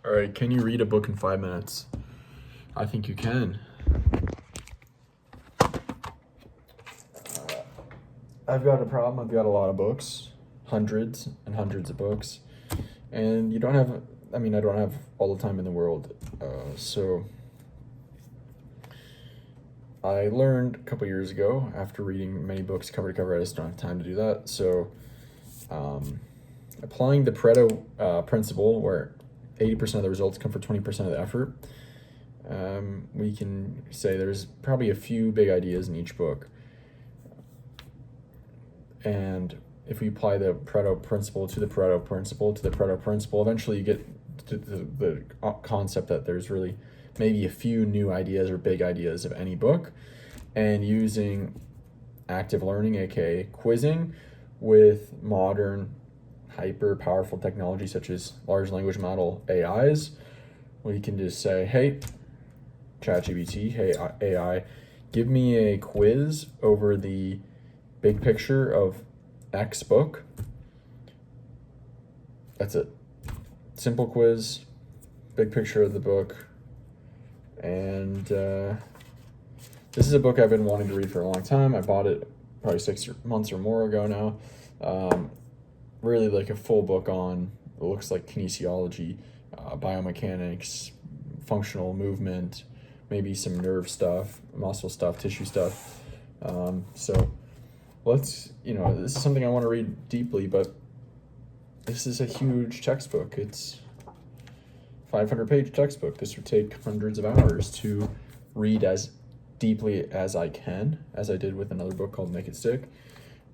All right, can you read a book in 5 minutes? I think you can. I've got a problem. I've got a lot of books, hundreds and hundreds of books, and you don't have. I mean, I don't have all the time in the world. So I learned a couple years ago after reading many books cover to cover. I just don't have time to do that. So, applying the Pareto principle, where 80% of the results come for 20% of the effort, we can say there's probably a few big ideas in each book. And if we apply the Pareto principle to the Pareto principle to the Pareto principle, eventually you get to the concept that there's really maybe a few new ideas or big ideas of any book. And using active learning, aka quizzing, with modern hyper powerful technology such as large language model AIs, we can just say, hey, ChatGPT, hey AI, give me a quiz over the big picture of X book. That's it. Simple quiz, big picture of the book. And this is a book I've been wanting to read for a long time. I bought it probably 6 months or more ago now. Really like a full book on, it looks like kinesiology, biomechanics, functional movement, maybe some nerve stuff, muscle stuff, tissue stuff. So this is something I want to read deeply, but this is a huge textbook. It's 500-page textbook. This would take hundreds of hours to read as deeply as I can, as I did with another book called Make It Stick.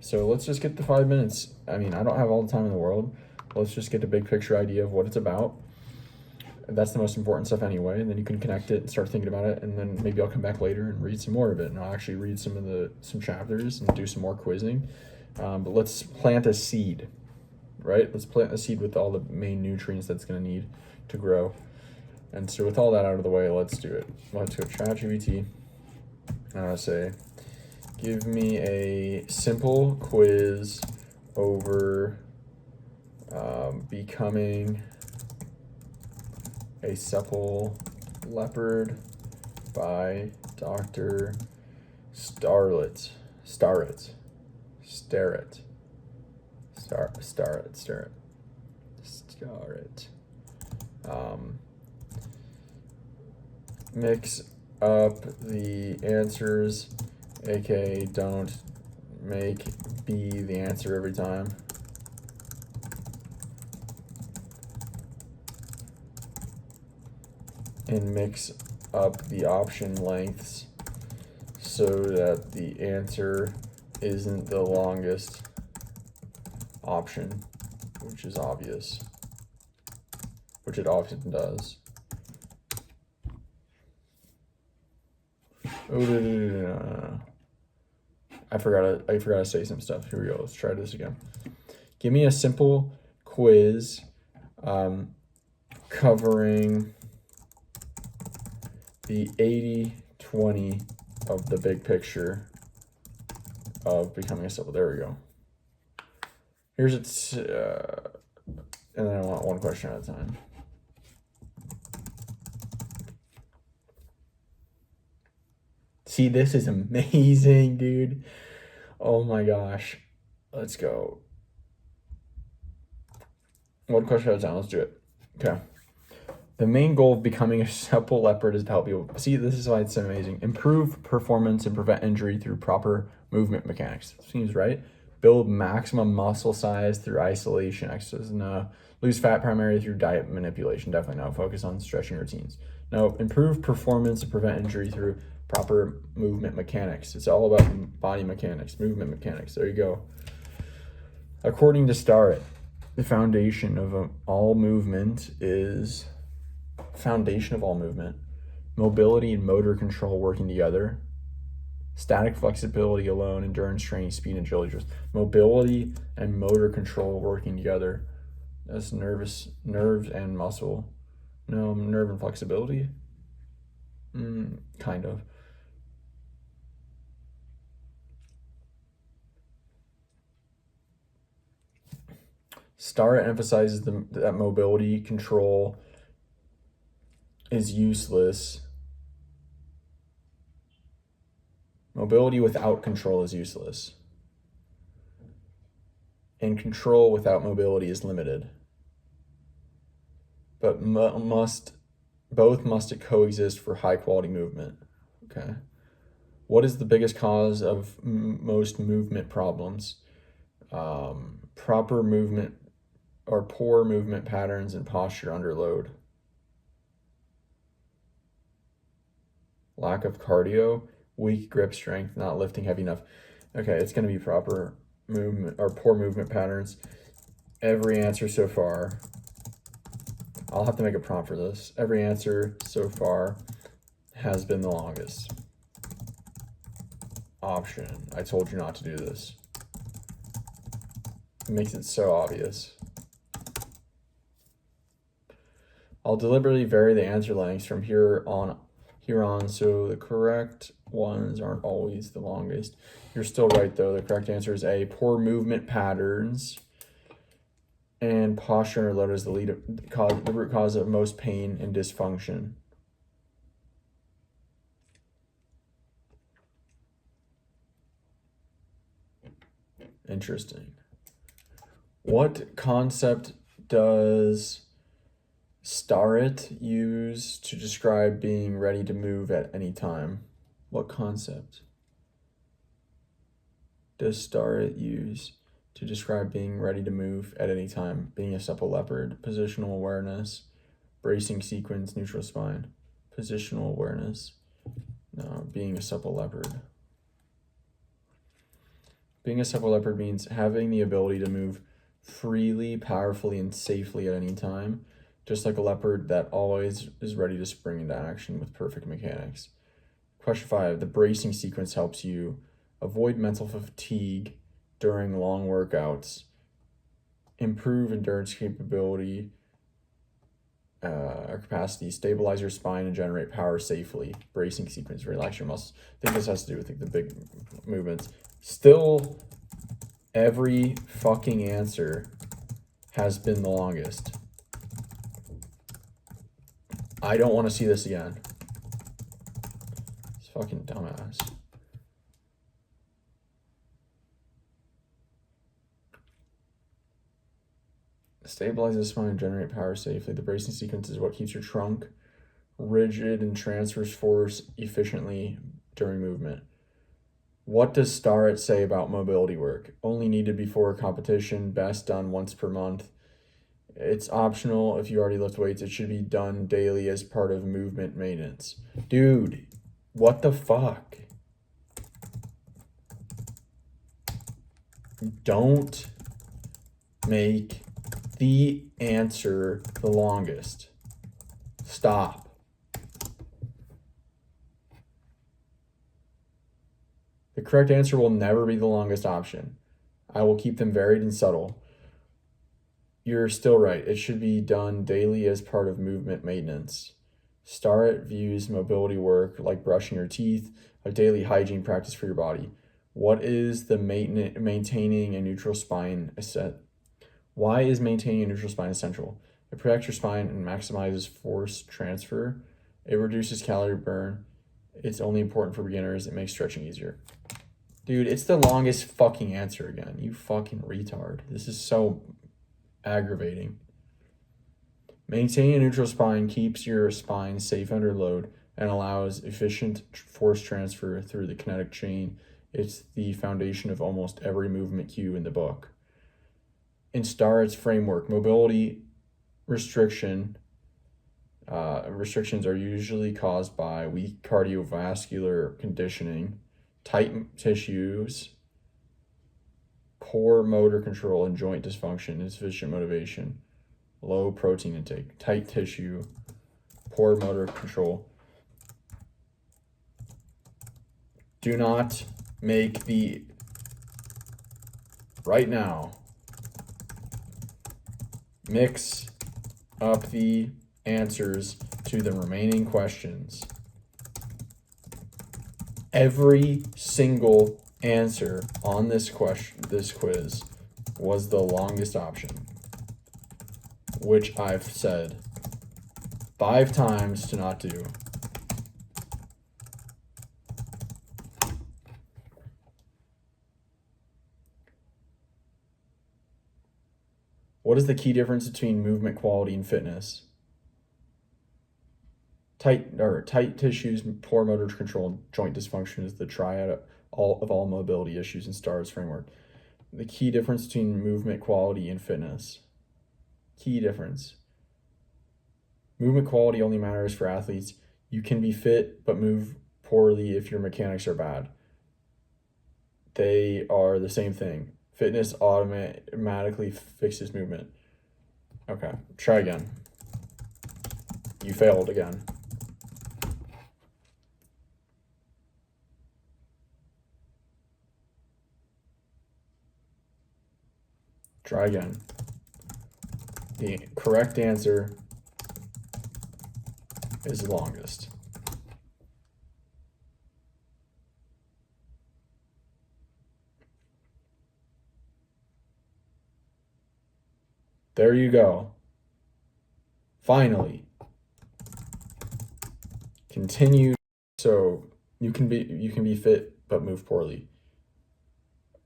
So let's just get the 5 minutes. I mean, I don't have all the time in the world. Let's just get a big picture idea of what it's about. That's the most important stuff anyway, and then you can connect it and start thinking about it, and then maybe I'll come back later and read some more of it, and I'll actually read some chapters and do some more quizzing. But let's plant a seed, right? Let's plant a seed with all the main nutrients that's going to need to grow. And so with all that out of the way, let's do it. Let's go ChatGPT, and I'll say, give me a simple quiz over becoming a supple leopard by Dr. Starrett. Mix up the answers, aka don't make B the answer every time. And mix up the option lengths so that the answer isn't the longest option, which is obvious, which it often does. Oh, no. I forgot to say some stuff. Here we go. Let's try this again. Give me a simple quiz covering the 80-20 of the big picture of becoming a supple. There we go. Here's its, and then I want one question at a time. See, this is amazing, dude. Oh my gosh. Let's go. One question at a time. Let's do it. Okay. The main goal of becoming a supple leopard is to help you. See, this is why it's so amazing. Improve performance and prevent injury through proper movement mechanics. Seems right. Build maximum muscle size through isolation exercises. No. Lose fat primarily through diet manipulation. Definitely no. Focus on stretching routines. No. Improve performance and prevent injury through proper movement mechanics. It's all about body mechanics, movement mechanics. There you go. According to Starrett, the foundation of all movement is mobility and motor control working together. Static flexibility alone, endurance training, speed, and agility. Mobility and motor control working together. That's nerves and muscle. No, nerve and flexibility. Kind of. Starrett emphasizes that mobility control is useless. Mobility without control is useless. And control without mobility is limited. But both must coexist for high quality movement. Okay. What is the biggest cause of most movement problems? Proper movement or poor movement patterns and posture under load. Lack of cardio, weak grip strength, not lifting heavy enough. Okay, it's going to be proper movement or poor movement patterns. Every answer so far, I'll have to make a prompt for this. Every answer so far has been the longest. Option. I told you not to do this. It makes it so obvious. I'll deliberately vary the answer lengths from here on so the correct ones aren't always the longest. You're still right though. The correct answer is A, poor movement patterns. And posture under load is the root cause of most pain and dysfunction. Interesting. What concept does Starrett use to describe being ready to move at any time? What concept does Starrett use to describe being ready to move at any time? Being a supple leopard, positional awareness, bracing sequence, neutral spine, positional awareness. No, being a supple leopard. Being a supple leopard means having the ability to move freely, powerfully, and safely at any time, just like a leopard that always is ready to spring into action with perfect mechanics. Question 5, the bracing sequence helps you avoid mental fatigue during long workouts, improve endurance capability or capacity, stabilize your spine, and generate power safely. Bracing sequence, relax your muscles. I think this has to do with the big movements. Still, every fucking answer has been the longest. I don't want to see this again. It's fucking dumbass. Stabilize the spine and generate power safely. The bracing sequence is what keeps your trunk rigid and transfers force efficiently during movement. What does Starrett say about mobility work? Only needed before a competition, best done once per month. It's optional if you already lift weights. It should be done daily as part of movement maintenance. Dude, what the fuck? Don't make the answer the longest. Stop. The correct answer will never be the longest option. I will keep them varied and subtle. You're still right. It should be done daily as part of movement maintenance. Starrett views mobility work like brushing your teeth, a daily hygiene practice for your body. What is the maintaining a neutral spine asset? Why is maintaining a neutral spine essential? It protects your spine and maximizes force transfer. It reduces calorie burn. It's only important for beginners. It makes stretching easier. Dude, it's the longest fucking answer again. You fucking retard. This is so aggravating. Maintaining a neutral spine keeps your spine safe under load and allows efficient force transfer through the kinetic chain. It's the foundation of almost every movement cue in the book. In Starrett's framework, mobility restrictions are usually caused by weak cardiovascular conditioning, tight tissues, poor motor control, and joint dysfunction, insufficient motivation, low protein intake, tight tissue, poor motor control. Do not make right now, mix up the answers to the remaining questions. Every single answer on this quiz was the longest option, which I've said 5 times to not do. What is the key difference between movement quality and fitness? Tight tissues, poor motor control, and joint dysfunction is the triad of all mobility issues in STARS framework. The key difference between movement quality and fitness. Key difference. Movement quality only matters for athletes. You can be fit but move poorly if your mechanics are bad. They are the same thing. Fitness automatically fixes movement. Okay, try again. You failed again. Try again. The correct answer is the longest. There you go. Finally. Continue. So you can be fit but move poorly.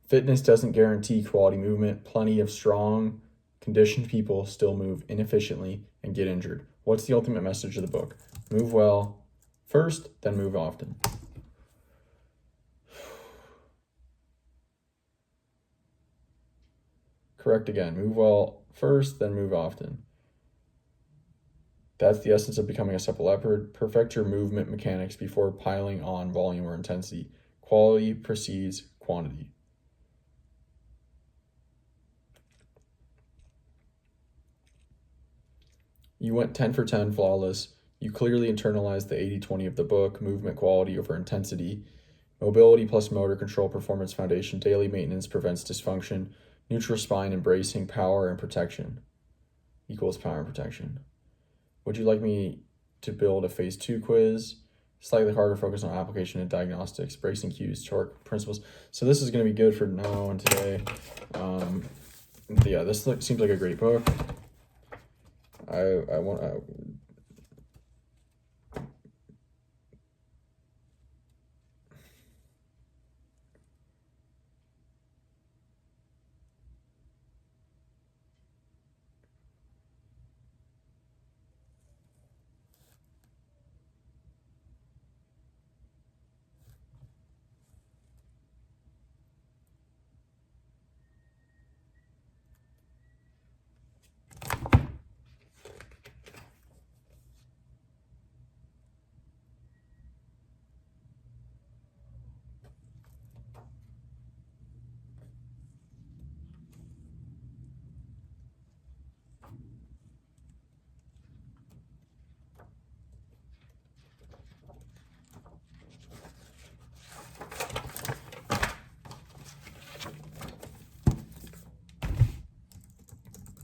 Fitness doesn't guarantee quality movement. Plenty of strong, conditioned people still move inefficiently and get injured. What's the ultimate message of the book? Move well first, then move often. Correct again. Move well first, then move often. That's the essence of becoming a supple leopard. Perfect your movement mechanics before piling on volume or intensity. Quality precedes quantity. You went 10 for 10, flawless. You clearly internalized the 80-20 of the book, movement quality over intensity. Mobility plus motor control performance foundation. Daily maintenance prevents dysfunction. Neutral spine embracing power and protection equals power and protection. Would you like me to build a phase 2 quiz? Slightly harder focus on application and diagnostics, bracing cues, torque principles. So this is going to be good for now and today. Yeah, this seems like a great book. I want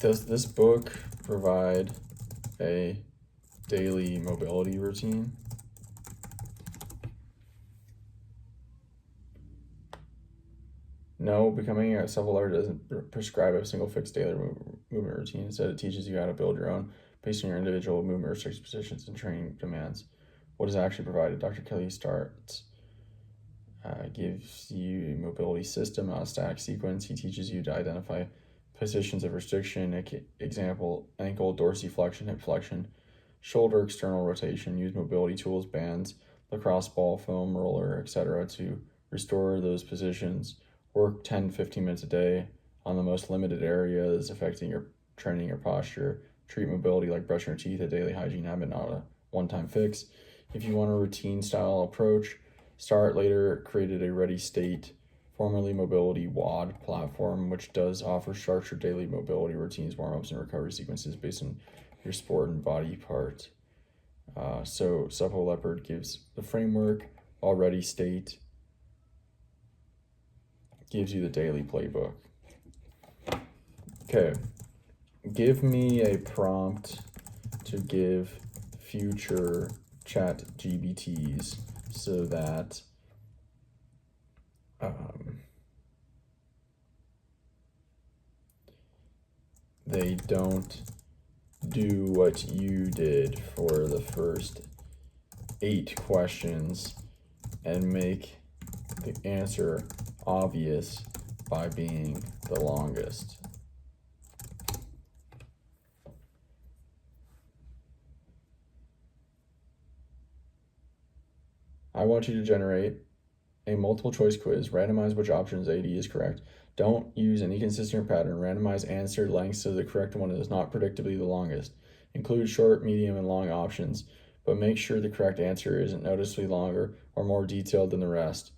Does this book provide a daily mobility routine? No, becoming a supple leopard doesn't prescribe a single fixed daily movement routine. Instead, it teaches you how to build your own based on your individual movement restricted positions and training demands. What is actually provided? Dr. Kelly gives you a mobility system, not a static sequence. He teaches you to identify positions of restriction, example, ankle, dorsiflexion, hip flexion, shoulder external rotation. Use mobility tools, bands, lacrosse ball, foam roller, etc. to restore those positions. Work 10-15 minutes a day on the most limited areas affecting your training or posture. Treat mobility like brushing your teeth, a daily hygiene habit, not a one-time fix. If you want a routine style approach, Start later created a Ready State, formerly Mobility WOD platform, which does offer structured daily mobility routines, warm-ups, and recovery sequences based on your sport and body part. So Supple Leopard gives the framework, while Ready State gives you the daily playbook. Okay, give me a prompt to give future chat GBTs so that they don't do what you did for the first 8 questions and make the answer obvious by being the longest. I want you to generate a multiple choice quiz. Randomize which options AD is correct. Don't use any consistent pattern. Randomize answer lengths so the correct one is not predictably the longest. Include short, medium, and long options, but make sure the correct answer isn't noticeably longer or more detailed than the rest.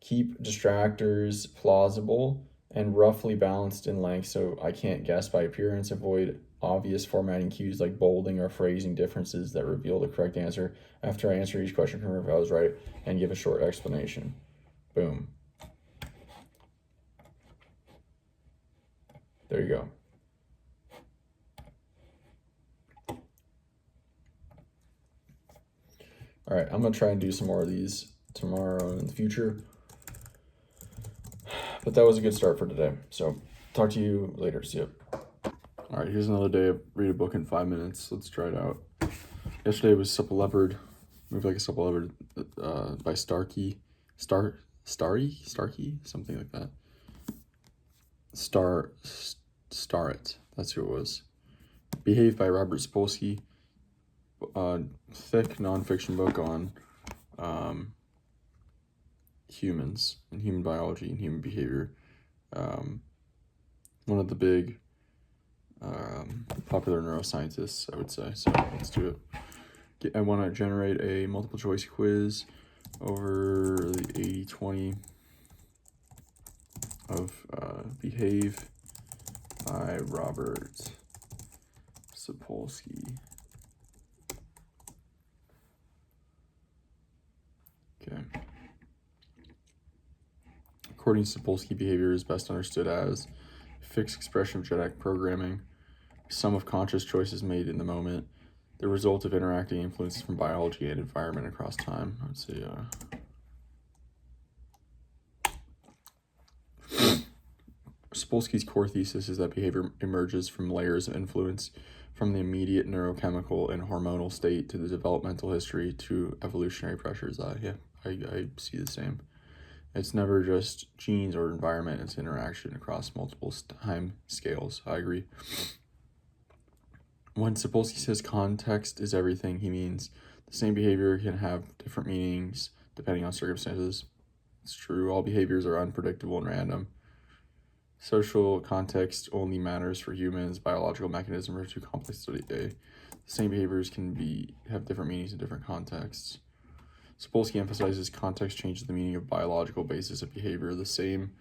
Keep distractors plausible and roughly balanced in length so I can't guess by appearance. Avoid obvious formatting cues like bolding or phrasing differences that reveal the correct answer. After I answer each question, confirm if I was right and give a short explanation. Boom. There you go. All right, I'm going to try and do some more of these tomorrow and in the future. But that was a good start for today. So talk to you later. See ya. All right, here's another day of read a book in 5 minutes. Let's try it out. Yesterday was Supple Leopard, Move Like a Supple Leopard by Starkey, something like that. Starrett, that's who it was. Behave by Robert Sapolsky, thick nonfiction book on humans and human biology and human behavior. One of the big popular neuroscientists, I would say. So let's do it. I want to generate a multiple choice quiz over the 80-20 of Behave by Robert Sapolsky. Okay. According to Sapolsky, behavior is best understood as fixed expression of genetic programming, sum of conscious choices made in the moment, the result of interacting influences from biology and environment across time. I would say Sapolsky's core thesis is that behavior emerges from layers of influence from the immediate neurochemical and hormonal state to the developmental history to evolutionary pressures. I see the same. It's never just genes or environment, it's interaction across multiple time scales. I agree. When Sapolsky says context is everything, he means the same behavior can have different meanings depending on circumstances. It's true, all behaviors are unpredictable and random. Social context only matters for humans. Biological mechanisms are too complex to study. The same behaviors can have different meanings in different contexts. Sapolsky emphasizes context changes the meaning of biological basis of behavior. The same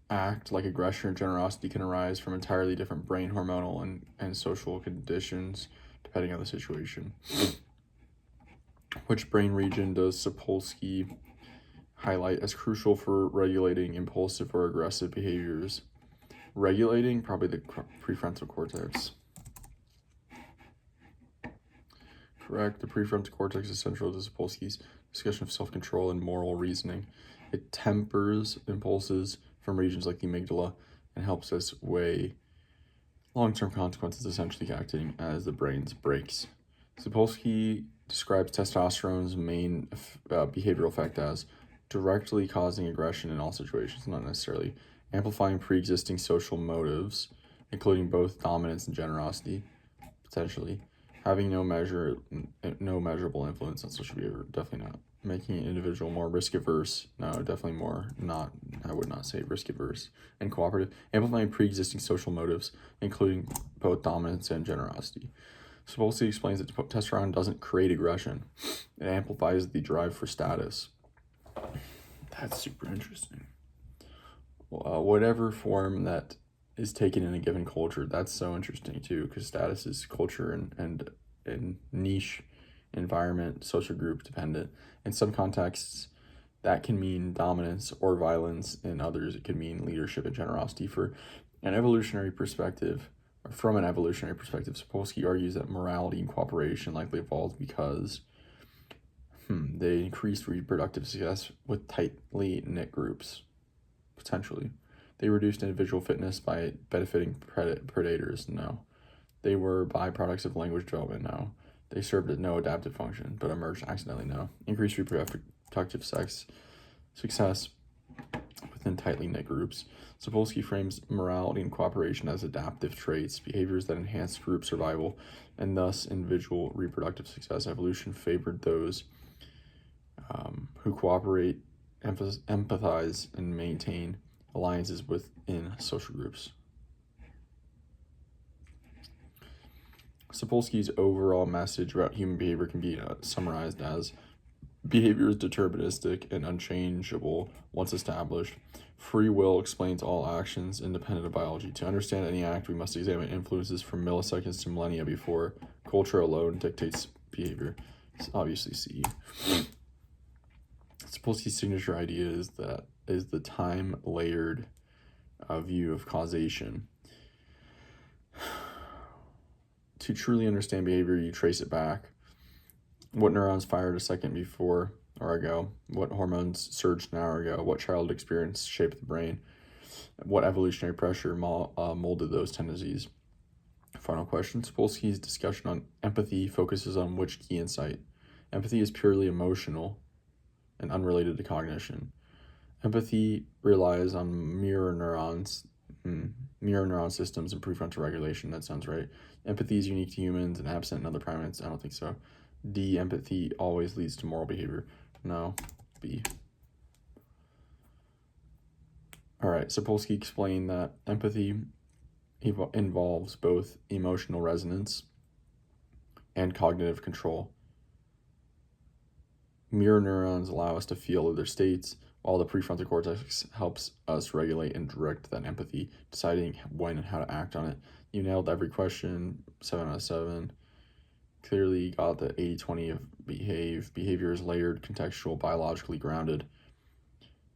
act, like aggression or generosity, can arise from entirely different brain hormonal and social conditions depending on the situation. Which brain region does Sapolsky highlight as crucial for regulating impulsive or aggressive behaviors? Regulating, probably the prefrontal cortex. Correct. The prefrontal cortex is central to Sapolsky's discussion of self-control and moral reasoning. It tempers impulses from regions like the amygdala and helps us weigh long-term consequences, essentially acting as the brain's brakes. Sapolsky describes testosterone's main behavioral effect as directly causing aggression in all situations, not necessarily amplifying pre-existing social motives, including both dominance and generosity, potentially having no measurable influence on social behavior, definitely not. Making an individual more risk-averse, no, definitely more not, I would not say risk-averse, and cooperative, amplifying pre-existing social motives, including both dominance and generosity. Sapolsky explains that testosterone doesn't create aggression, it amplifies the drive for status. That's super interesting. Whatever form that is taken in a given culture, that's so interesting too, because status is culture and niche environment, social group dependent. In some contexts, that can mean dominance or violence. In others, it can mean leadership and generosity. From an evolutionary perspective, Sapolsky argues that morality and cooperation likely evolved because they increased reproductive success with tightly knit groups, potentially. They reduced individual fitness by benefiting predators. No. They were byproducts of language development, no. They served no adaptive function, but emerged accidentally, no. Increased reproductive success within tightly knit groups. Sapolsky frames morality and cooperation as adaptive traits, behaviors that enhance group survival, and thus individual reproductive success. Evolution favored those who cooperate, empathize, and maintain alliances within social groups. Sapolsky's overall message about human behavior can be summarized as: behavior is deterministic and unchangeable once established. Free will explains all actions independent of biology. To understand any act, we must examine influences from milliseconds to millennia before culture alone dictates behavior. It's obviously C. Sapolsky's signature idea is the time-layered view of causation. To truly understand behavior, you trace it back. What neurons fired a second before or ago? What hormones surged an hour ago? What childhood experience shaped the brain? What evolutionary pressure molded those tendencies? Final question. Sapolsky's discussion on empathy focuses on which key insight? Empathy is purely emotional and unrelated to cognition. Empathy relies on mirror neuron systems and prefrontal regulation. That sounds right. Empathy is unique to humans and absent in other primates. I don't think so. D, empathy always leads to moral behavior. No. B. All right, Sapolsky explained that empathy involves both emotional resonance and cognitive control. Mirror neurons allow us to feel other states, while the prefrontal cortex helps us regulate and direct that empathy, deciding when and how to act on it. You nailed every question, 7 out of 7. Clearly got the 80-20 of behavior is layered, contextual, biologically grounded,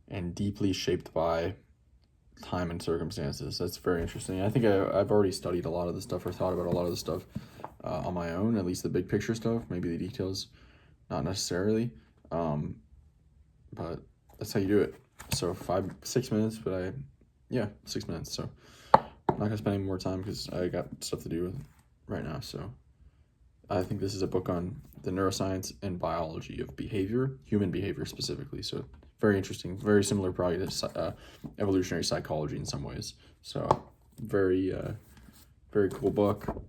and deeply shaped by time and circumstances. That's very interesting. I think I've already studied a lot of this stuff or thought about a lot of this stuff on my own, at least the big picture stuff, maybe the details, not necessarily, but that's how you do it. So 6 minutes, but 6 minutes. So I'm not gonna spend any more time because I got stuff to do right now. So I think this is a book on the neuroscience and biology of behavior, human behavior specifically. So very interesting, very similar probably to evolutionary psychology in some ways. So very, very cool book.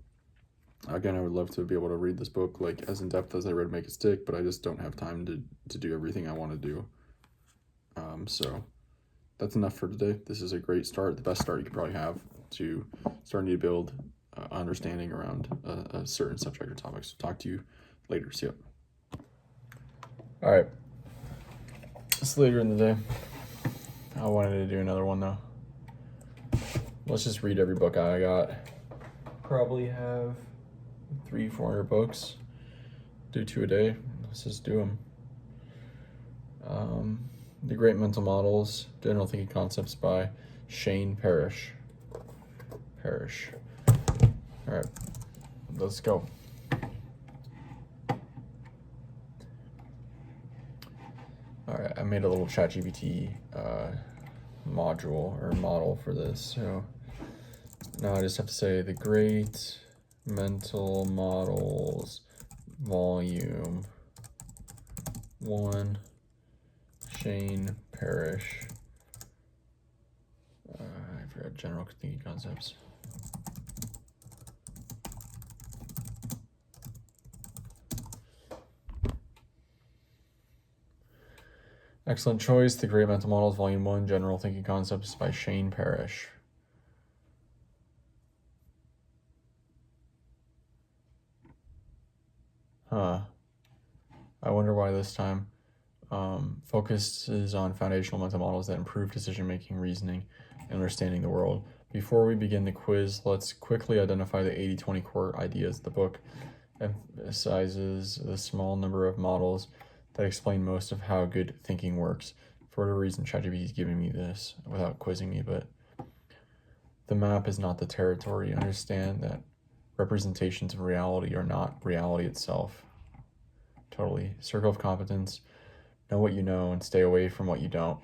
Again, I would love to be able to read this book like as in depth as I read Make It Stick, but I just don't have time to do everything I want to do. So that's enough for today. This is a great start, the best start you could probably have to starting to build understanding around a certain subject or topic. So talk to you later. See ya. All right. It's later in the day. I wanted to do another one though. Let's just read every book I got. Probably have 300-400 books. Do 2 a day. Let's just do them. The Great Mental Models, General Thinking Concepts by Shane Parrish. All right, let's go. All right, I made a little ChatGPT module or model for this. So now I just have to say the Great Mental Models, Volume 1, Shane Parrish. I forgot General Thinking Concepts. Excellent choice. The Great Mental Models, Volume 1, General Thinking Concepts by Shane Parrish. I wonder why this time. Focuses on foundational mental models that improve decision-making, reasoning, and understanding the world. Before we begin the quiz, let's quickly identify the 80-20 core ideas. The book emphasizes the small number of models that explain most of how good thinking works. For whatever reason, ChatGPT is giving me this without quizzing me, but the map is not the territory. Understand that representations of reality are not reality itself. Totally. Circle of competence. Know what you know and stay away from what you don't.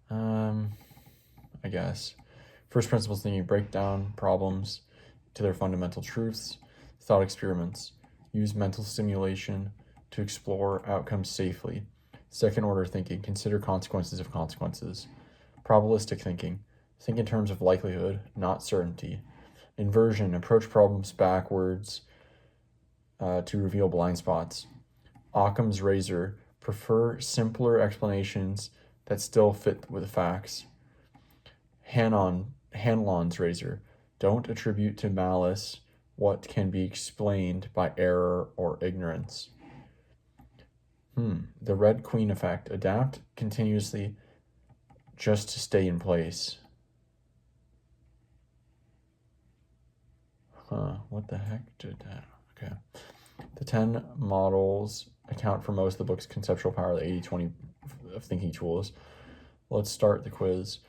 I guess. First principles thinking, break down problems to their fundamental truths. Thought experiments. Use mental stimulation to explore outcomes safely. Second order thinking. Consider consequences of consequences. Probabilistic thinking. Think in terms of likelihood, not certainty. Inversion. Approach problems backwards to reveal blind spots. Occam's razor. Prefer simpler explanations that still fit with the facts. Hanlon's razor. Don't attribute to malice what can be explained by error or ignorance. The Red Queen effect. Adapt continuously just to stay in place. What the heck did that? Okay. The 10 models account for most of the book's conceptual power, the 80-20 of thinking tools. Let's start the quiz.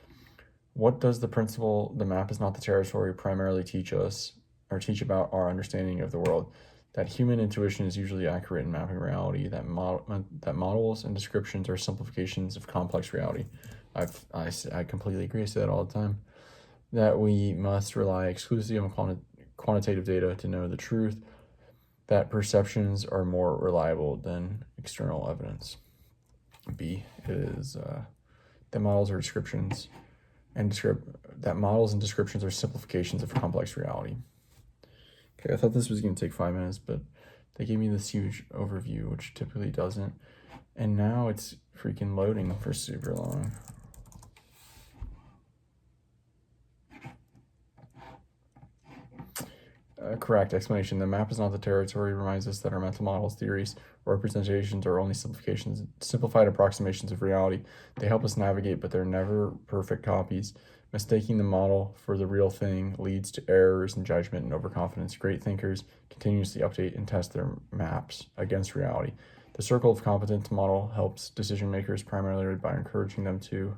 What does the principle, the map is not the territory, primarily teach us, or teach about our understanding of the world? That human intuition is usually accurate in mapping reality, that models and descriptions are simplifications of complex reality. I completely agree, I say that all the time. That we must rely exclusively on quantitative data to know the truth, that perceptions are more reliable than external evidence. B, it is that models or descriptions that models and descriptions are simplifications of complex reality. Okay, I thought this was going to take 5 minutes, but they gave me this huge overview, which typically doesn't. And now it's freaking loading for super long. Correct explanation. The map is not the territory reminds us that our mental models, theories, or representations are only simplified approximations of reality. They help us navigate, but they're never perfect copies. Mistaking the model for the real thing leads to errors in judgment and overconfidence. Great thinkers continuously update and test their maps against reality. The circle of competence model helps decision makers primarily by encouraging them to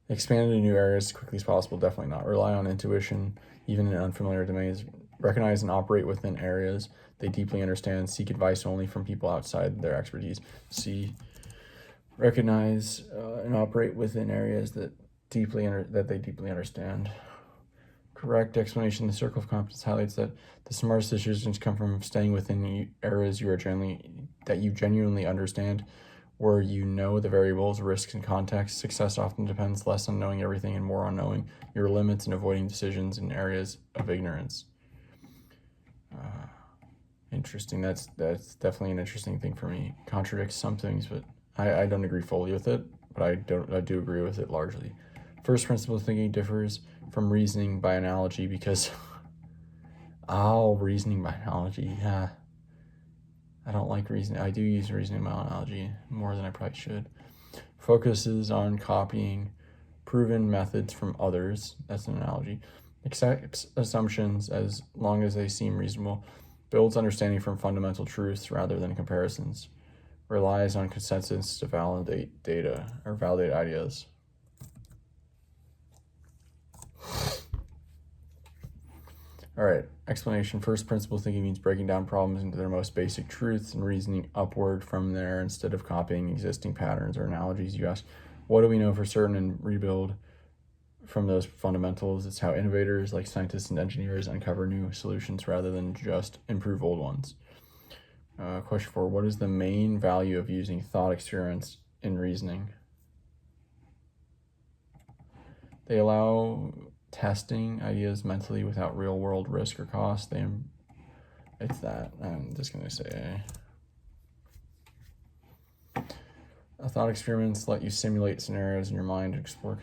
expand into new areas as quickly as possible. Definitely not. Rely on intuition, even in unfamiliar domains. Recognize and operate within areas they deeply understand. Seek advice only from people outside their expertise. C. Recognize and operate within areas that they deeply understand. Correct explanation. The circle of competence highlights that the smartest decisions come from staying within areas that you genuinely understand, where you know the variables, risks, and context. Success often depends less on knowing everything and more on knowing your limits and avoiding decisions in areas of ignorance. Interesting. That's definitely an interesting thing for me. Contradicts some things, but I don't agree fully with it, but I do agree with it largely. First principle thinking differs from reasoning by analogy because reasoning by analogy. Yeah. I don't like reasoning. I do use reasoning by analogy more than I probably should. Focuses on copying proven methods from others. That's an analogy. Accepts assumptions as long as they seem reasonable. Builds understanding from fundamental truths rather than comparisons. Relies on consensus to validate data or validate ideas. All right, explanation. First principle thinking means breaking down problems into their most basic truths and reasoning upward from there instead of copying existing patterns or analogies. You ask, what do we know for certain, and rebuild from those fundamentals. It's how innovators like scientists and engineers uncover new solutions rather than just improve old ones. Question 4, what is the main value of using thought experiments in reasoning? They allow testing ideas mentally without real world risk or cost. It's that. I'm just going to say thought experiments let you simulate scenarios in your mind and explore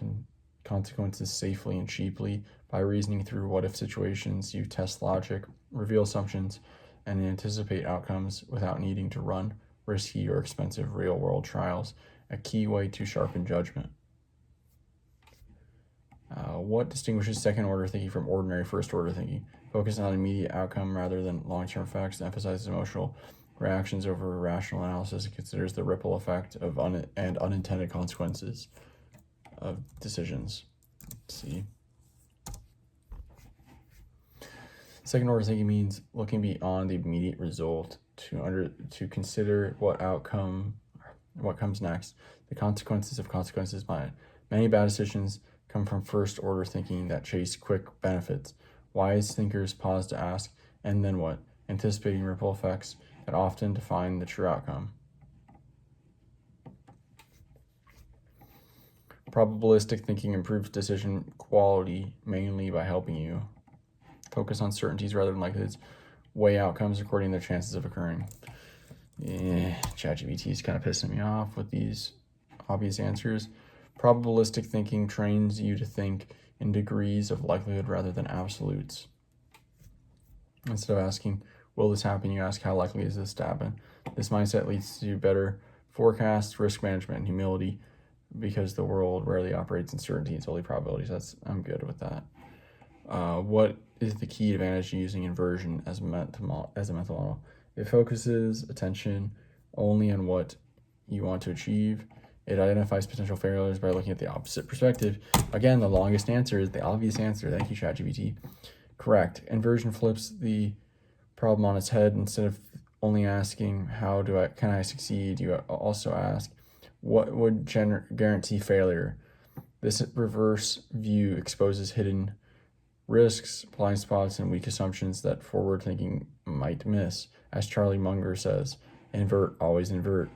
consequences safely and cheaply. By reasoning through what-if situations, you test logic, reveal assumptions, and anticipate outcomes without needing to run risky or expensive real-world trials, a key way to sharpen judgment. What distinguishes second-order thinking from ordinary first-order thinking? Focus on immediate outcome rather than long-term effects, emphasizes emotional reactions over rational analysis, and considers the ripple effect of unintended consequences of decisions. Let's see. Second order thinking means looking beyond the immediate result to consider what comes next, the consequences of consequences. Many bad decisions come from first order thinking that chase quick benefits. Wise thinkers pause to ask, and then what? Anticipating ripple effects that often define the true outcome. Probabilistic thinking improves decision quality mainly by helping you focus on certainties rather than likelihoods, weigh outcomes according to their chances of occurring. ChatGPT is kind of pissing me off with these obvious answers. Probabilistic thinking trains you to think in degrees of likelihood rather than absolutes. Instead of asking, will this happen, you ask, how likely is this to happen? This mindset leads to better forecasts, risk management, and humility, because the world rarely operates in certainty, it's only probabilities. I'm good with that. What is the key advantage to using inversion as a mental model? It focuses attention only on what you want to achieve. It identifies potential failures by looking at the opposite perspective. Again, the longest answer is the obvious answer. Thank you, ChatGPT. Correct. Inversion flips the problem on its head. Instead of only asking, can I succeed? You also ask, what would guarantee failure? This reverse view exposes hidden risks, blind spots, and weak assumptions that forward thinking might miss. As Charlie Munger says, invert, always invert.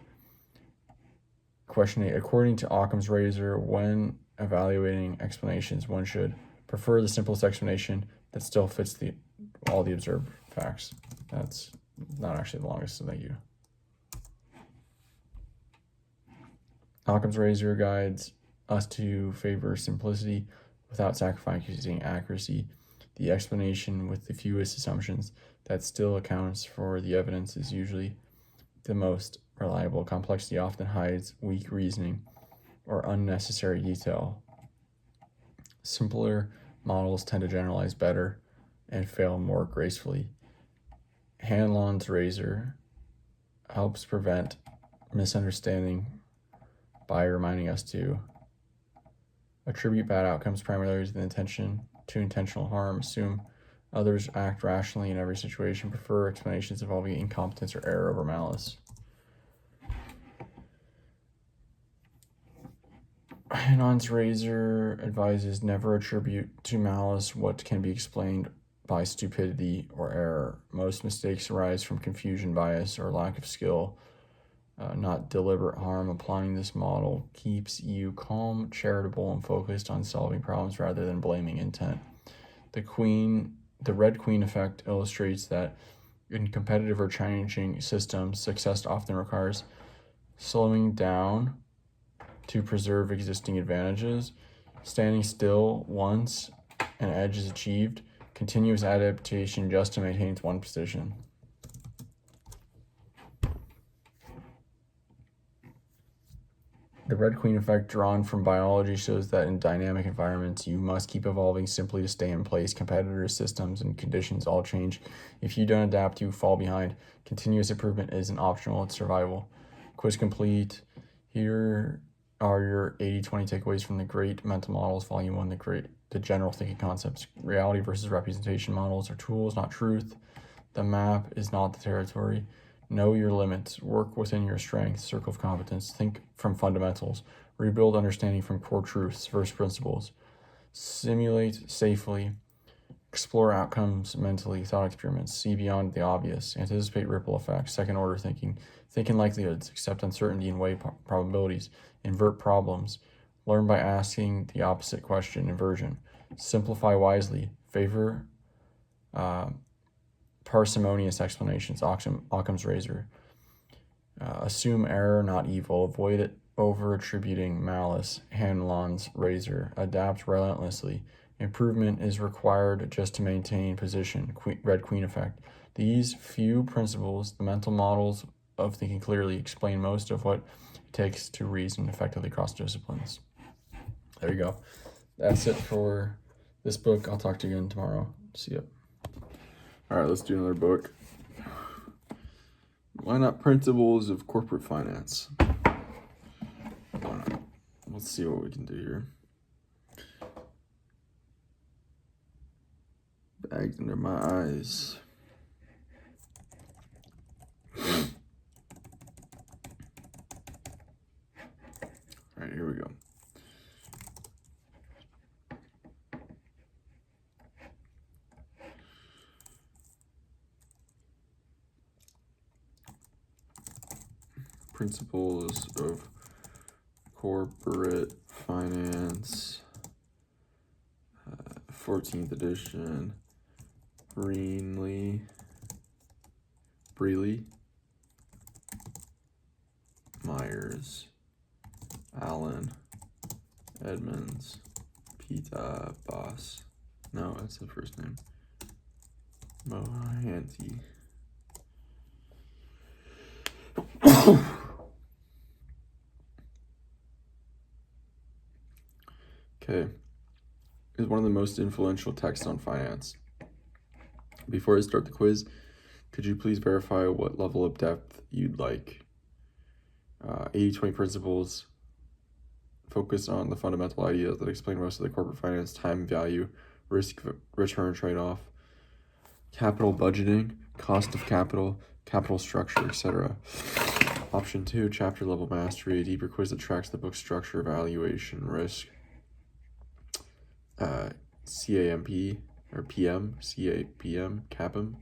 Question 8. According to Occam's razor, when evaluating explanations, one should prefer the simplest explanation that still fits all the observed facts. That's not actually the longest, so thank you. Occam's razor guides us to favor simplicity without sacrificing accuracy. The explanation with the fewest assumptions that still accounts for the evidence is usually the most reliable. Complexity often hides weak reasoning or unnecessary detail. Simpler models tend to generalize better and fail more gracefully. Hanlon's razor helps prevent misunderstanding by reminding us to attribute bad outcomes primarily to intentional harm, assume others act rationally in every situation, prefer explanations involving incompetence or error over malice. Hanon's razor advises never attribute to malice what can be explained by stupidity or error. Most mistakes arise from confusion, bias, or lack of skill, not deliberate harm. Applying this model keeps you calm, charitable, and focused on solving problems rather than blaming intent. The Red Queen effect illustrates that in competitive or challenging systems, success often requires slowing down to preserve existing advantages, standing still once an edge is achieved, continuous adaptation just to maintain one position. The Red Queen effect, drawn from biology, shows that in dynamic environments, you must keep evolving simply to stay in place. Competitors, systems, and conditions all change. If you don't adapt, you fall behind. Continuous improvement isn't optional, it's survival. Quiz complete. Here are your 80-20 takeaways from the Great Mental Models, Volume 1, the General Thinking Concepts. Reality versus representation models are tools, not truth. The map is not the territory. Know your limits. Work within your strengths. Circle of competence. Think from fundamentals. Rebuild understanding from core truths, first principles. Simulate safely. Explore outcomes mentally. Thought experiments. See beyond the obvious. Anticipate ripple effects. Second order thinking. Think in likelihoods. Accept uncertainty and weigh probabilities. Invert problems. Learn by asking the opposite question. Inversion. Simplify wisely. Favor parsimonious explanations. Occam's razor. Assume error, not evil. Avoid it over-attributing malice. Hanlon's razor. Adapt relentlessly. Improvement is required just to maintain position. Red Queen effect. These few principles, the mental models of thinking clearly, explain most of what it takes to reason effectively across disciplines. There you go. That's it for this book. I'll talk to you again tomorrow. See ya. All right, let's do another book. Why not Principles of Corporate Finance? Why not? Let's see what we can do here. Bags under my eyes. All right, here we go. Principles of Corporate Finance, 14th edition, Breeley, Myers, Allen, Edmonds, Pita, Boss. No, that's the first name. Mohanty. Okay. Is one of the most influential texts on finance. Before I start the quiz, could you please verify what level of depth you'd like? 80-20 principles focus on the fundamental ideas that explain most of the corporate finance, time value, risk return trade-off, capital budgeting, cost of capital, capital structure, etc. Option 2, chapter level mastery, a deeper quiz that tracks the book's structure, valuation, risk. CAMP or PM, CAPM,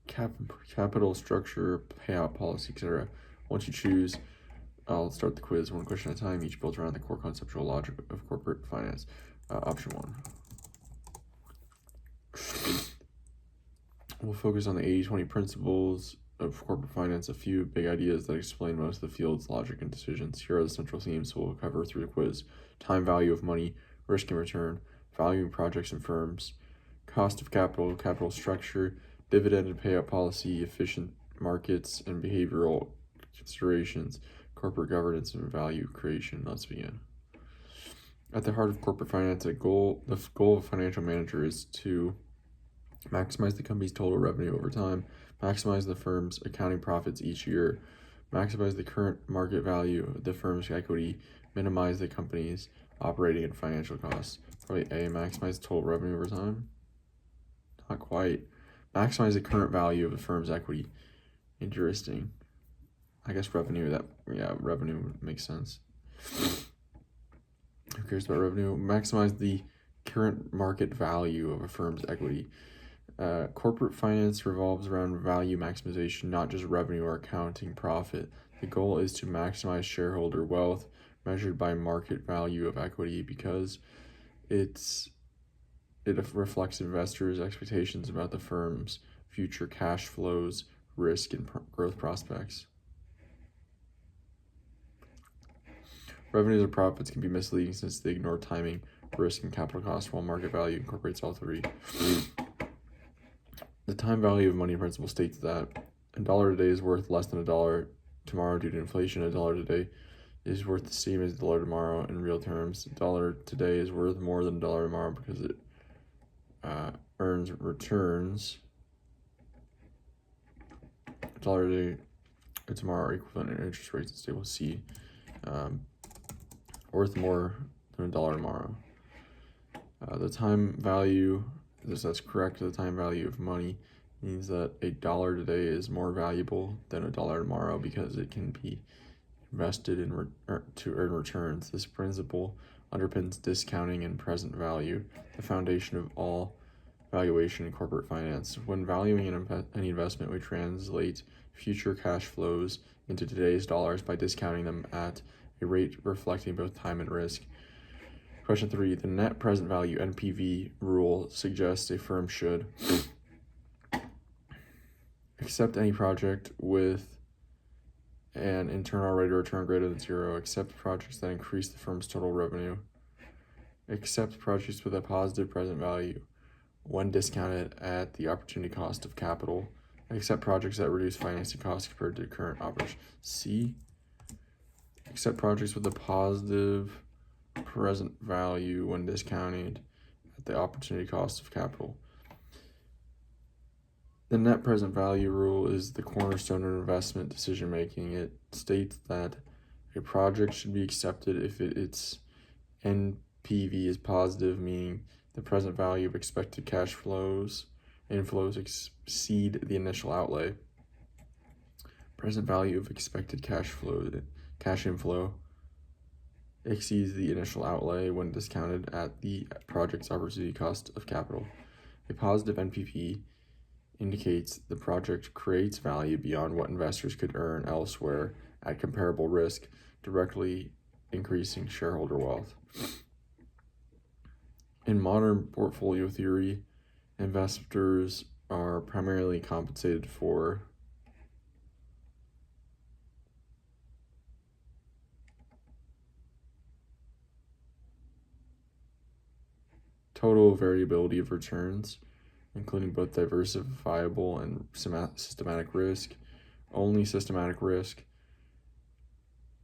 capital structure, payout policy, etc. Once you choose, I'll start the quiz one question at a time, each built around the core conceptual logic of corporate finance. Option 1. We'll focus on the 80-20 principles of corporate finance, a few big ideas that explain most of the field's logic and decisions. Here are the central themes we'll cover through the quiz. Time value of money, risk and return, valuing projects and firms, cost of capital, capital structure, dividend and payout policy, efficient markets and behavioral considerations, corporate governance and value creation. Let's begin. At the heart of corporate finance, the goal of a financial manager is to maximize the company's total revenue over time, maximize the firm's accounting profits each year, maximize the current market value of the firm's equity, minimize the company's operating and financial costs. Probably A, maximize total revenue over time. Not quite. Maximize the current value of the firm's equity. Interesting. I guess revenue, revenue makes sense. Who cares about revenue? Maximize the current market value of a firm's equity. Corporate finance revolves around value maximization, not just revenue or accounting profit. The goal is to maximize shareholder wealth measured by market value of equity because it reflects investors' expectations about the firm's future cash flows, risk, and growth prospects. Revenues or profits can be misleading since they ignore timing, risk, and capital costs, while market value incorporates all three. The time value of money principle states that $1 today is worth less than $1 tomorrow due to inflation. $1 today is worth the same as $1 tomorrow in real terms. $1 today is worth more than $1 tomorrow because it earns returns. $1 today or tomorrow are equivalent in interest rates and stable C. Worth more than $1 tomorrow. The time value, that's correct, the time value of money means that $1 today is more valuable than $1 tomorrow because it can be invested in to earn returns. This principle underpins discounting and present value, the foundation of all valuation in corporate finance. When valuing any investment, we translate future cash flows into today's dollars by discounting them at a rate reflecting both time and risk. Question 3. The net present value NPV rule suggests a firm should accept any project with an internal rate of return greater than 0, accept projects that increase the firm's total revenue, accept projects with a positive present value when discounted at the opportunity cost of capital, accept projects that reduce financing costs compared to current operations. C. Accept projects with a positive present value when discounted at the opportunity cost of capital. The net present value rule is the cornerstone of investment decision making. It states that a project should be accepted if its NPV is positive, meaning the present value of expected cash inflows exceed the initial outlay. Present value of expected cash inflow exceeds the initial outlay when discounted at the project's opportunity cost of capital. A positive NPV indicates the project creates value beyond what investors could earn elsewhere at comparable risk, directly increasing shareholder wealth. In modern portfolio theory, investors are primarily compensated for total variability of returns, including both diversifiable and systematic risk, only systematic risk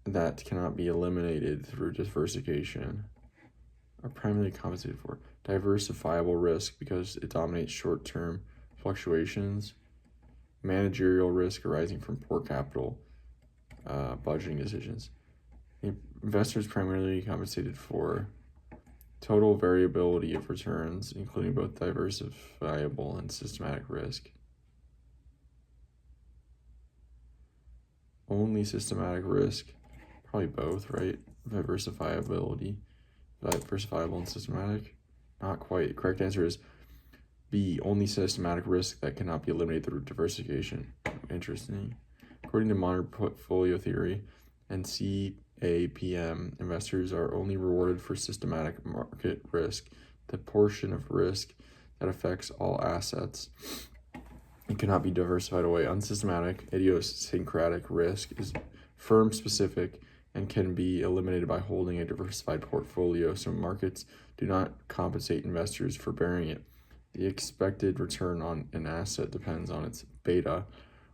that cannot be eliminated through diversification, are primarily compensated for diversifiable risk because it dominates short-term fluctuations, managerial risk arising from poor capital budgeting decisions. Investors primarily compensated for total variability of returns, including both diversifiable and systematic risk. Only systematic risk, probably both, right? Diversifiable and systematic. Not quite. Correct answer is B, only systematic risk that cannot be eliminated through diversification. Interesting. According to modern portfolio theory and CAPM, investors are only rewarded for systematic market risk, the portion of risk that affects all assets. It cannot be diversified away. Unsystematic, idiosyncratic risk is firm-specific and can be eliminated by holding a diversified portfolio, so markets do not compensate investors for bearing it. The expected return on an asset depends on its beta,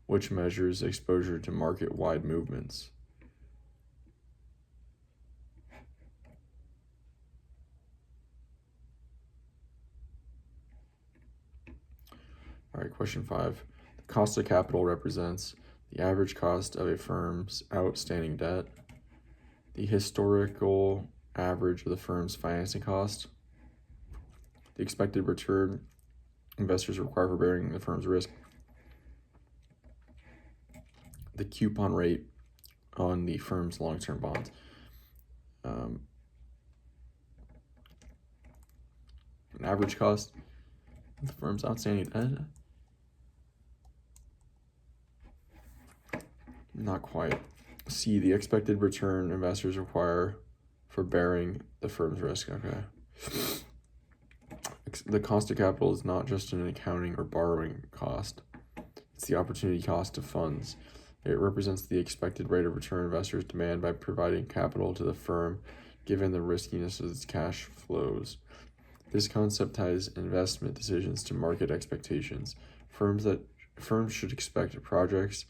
which measures exposure to market-wide movements. All right, question 5. The cost of capital represents the average cost of a firm's outstanding debt, the historical average of the firm's financing cost, the expected return investors require for bearing the firm's risk, the coupon rate on the firm's long-term bonds. An average cost of the firm's outstanding debt? Not quite. C, the expected return investors require for bearing the firm's risk. Okay. The cost of capital is not just an accounting or borrowing cost. It's the opportunity cost of funds. It represents the expected rate of return investors demand by providing capital to the firm, given the riskiness of its cash flows. This concept ties investment decisions to market expectations. Firms should expect projects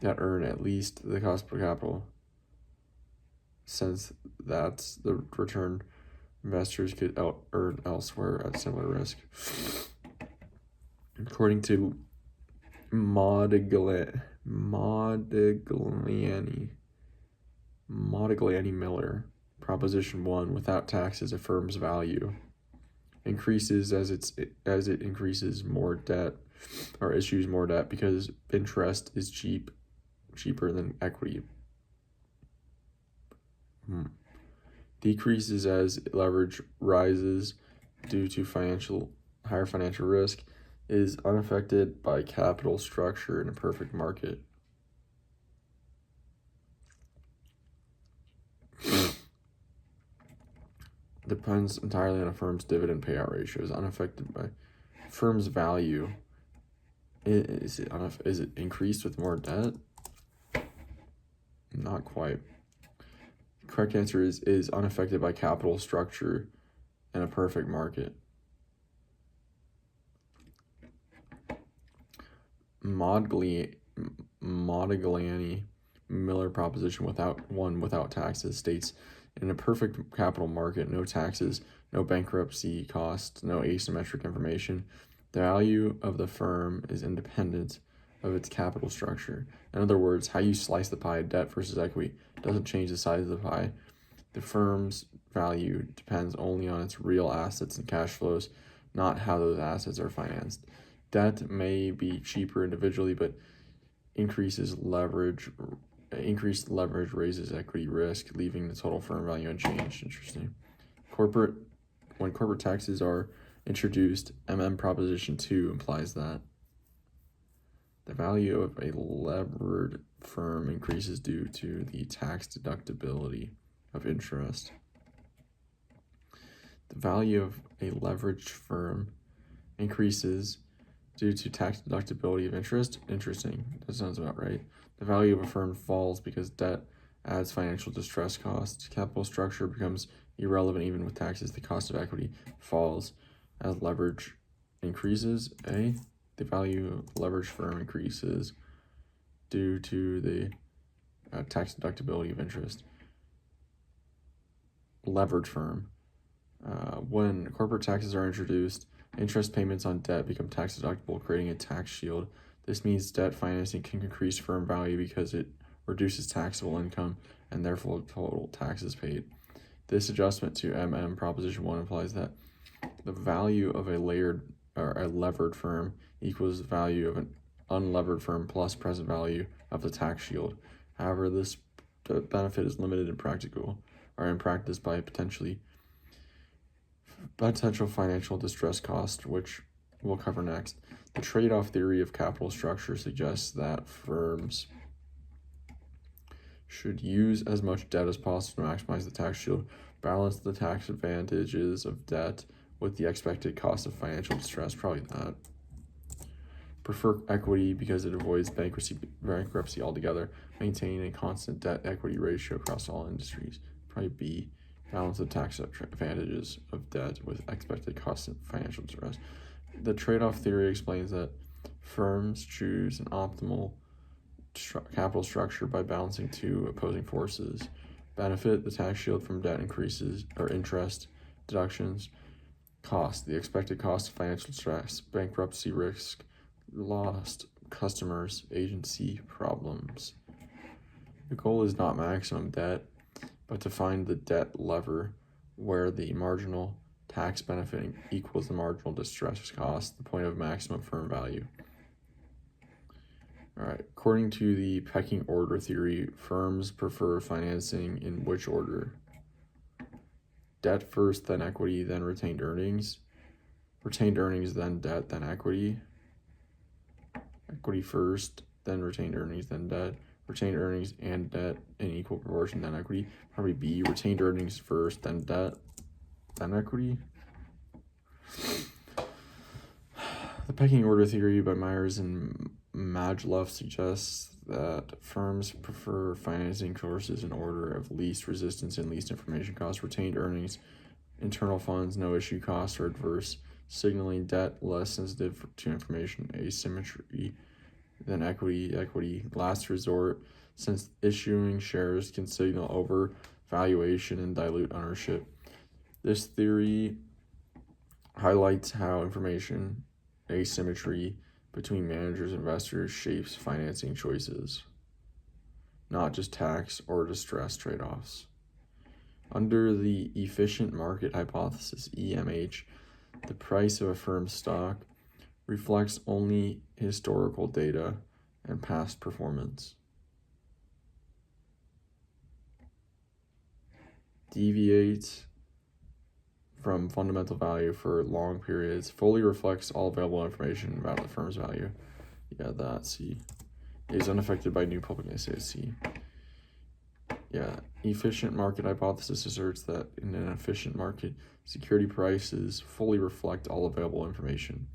that earn at least the cost of capital, since that's the return investors could earn elsewhere at similar risk. According to Modigliani Miller, Proposition 1, without taxes, a firm's value increases as it increases more debt or issues more debt because interest is cheaper than equity. Decreases as leverage rises due to higher financial risk, is unaffected by capital structure in a perfect market. Depends entirely on a firm's dividend payout ratio, is unaffected by firm's value. Is it increased with more debt? Not quite. Correct answer is unaffected by capital structure in a perfect market. Modigliani Miller proposition without taxes states, in a perfect capital market, no taxes, no bankruptcy costs, no asymmetric information, the value of the firm is independent of its capital structure. In other words, how you slice the pie, debt versus equity, doesn't change the size of the pie. The firm's value depends only on its real assets and cash flows, not how those assets are financed. Debt may be cheaper individually, but increased leverage raises equity risk, leaving the total firm value unchanged. Interesting. When corporate taxes are introduced, Proposition 2 implies that. The value of a levered firm increases due to the tax deductibility of interest. The value of a leveraged firm increases due to tax deductibility of interest. Interesting. That sounds about right. The value of a firm falls because debt adds financial distress costs. Capital structure becomes irrelevant even with taxes. The cost of equity falls as leverage increases. The value of leveraged firm increases due to the tax deductibility of interest. Leveraged firm. When corporate taxes are introduced, interest payments on debt become tax deductible, creating a tax shield. This means debt financing can increase firm value because it reduces taxable income and therefore total taxes paid. This adjustment to Proposition 1 implies that the value of a levered firm equals the value of an unlevered firm plus present value of the tax shield. However, this benefit is limited in practice by potential financial distress cost, which we'll cover next. The trade-off theory of capital structure suggests that firms should use as much debt as possible to maximize the tax shield, balance the tax advantages of debt with the expected cost of financial distress, probably that. Prefer equity because it avoids bankruptcy altogether, maintaining a constant debt-equity ratio across all industries, probably B. Balance the tax advantages of debt with expected cost of financial distress. The trade-off theory explains that firms choose an optimal capital structure by balancing two opposing forces. Benefit, the tax shield from debt increases, or interest deductions. Cost, the expected cost of financial stress, bankruptcy risk, lost customers, agency problems. The goal is not maximum debt, but to find the debt lever where the marginal tax benefit equals the marginal distress cost, the point of maximum firm value. All right, according to the pecking order theory, firms prefer financing in which order? Debt first, then equity, then retained earnings. Retained earnings, then debt, then equity. Equity first, then retained earnings, then debt. Retained earnings and debt in equal proportion, then equity. Probably B, retained earnings first, then debt, then equity. The pecking order theory by Myers and Majloff suggests that firms prefer financing sources in order of least resistance and least information costs. Retained earnings, internal funds, no issue costs, or adverse signaling. Debt, less sensitive to information asymmetry than equity, last resort, since issuing shares can signal over valuation and dilute ownership. This theory highlights how information asymmetry between managers and investors shapes financing choices, not just tax or distress trade-offs. Under the efficient market hypothesis, EMH, the price of a firm's stock reflects only historical data and past performance. Deviates from fundamental value for long periods, fully reflects all available information about the firm's value. Yeah, that C. Is unaffected by new public C. Yeah, efficient market hypothesis asserts that in an efficient market, security prices fully reflect all available information.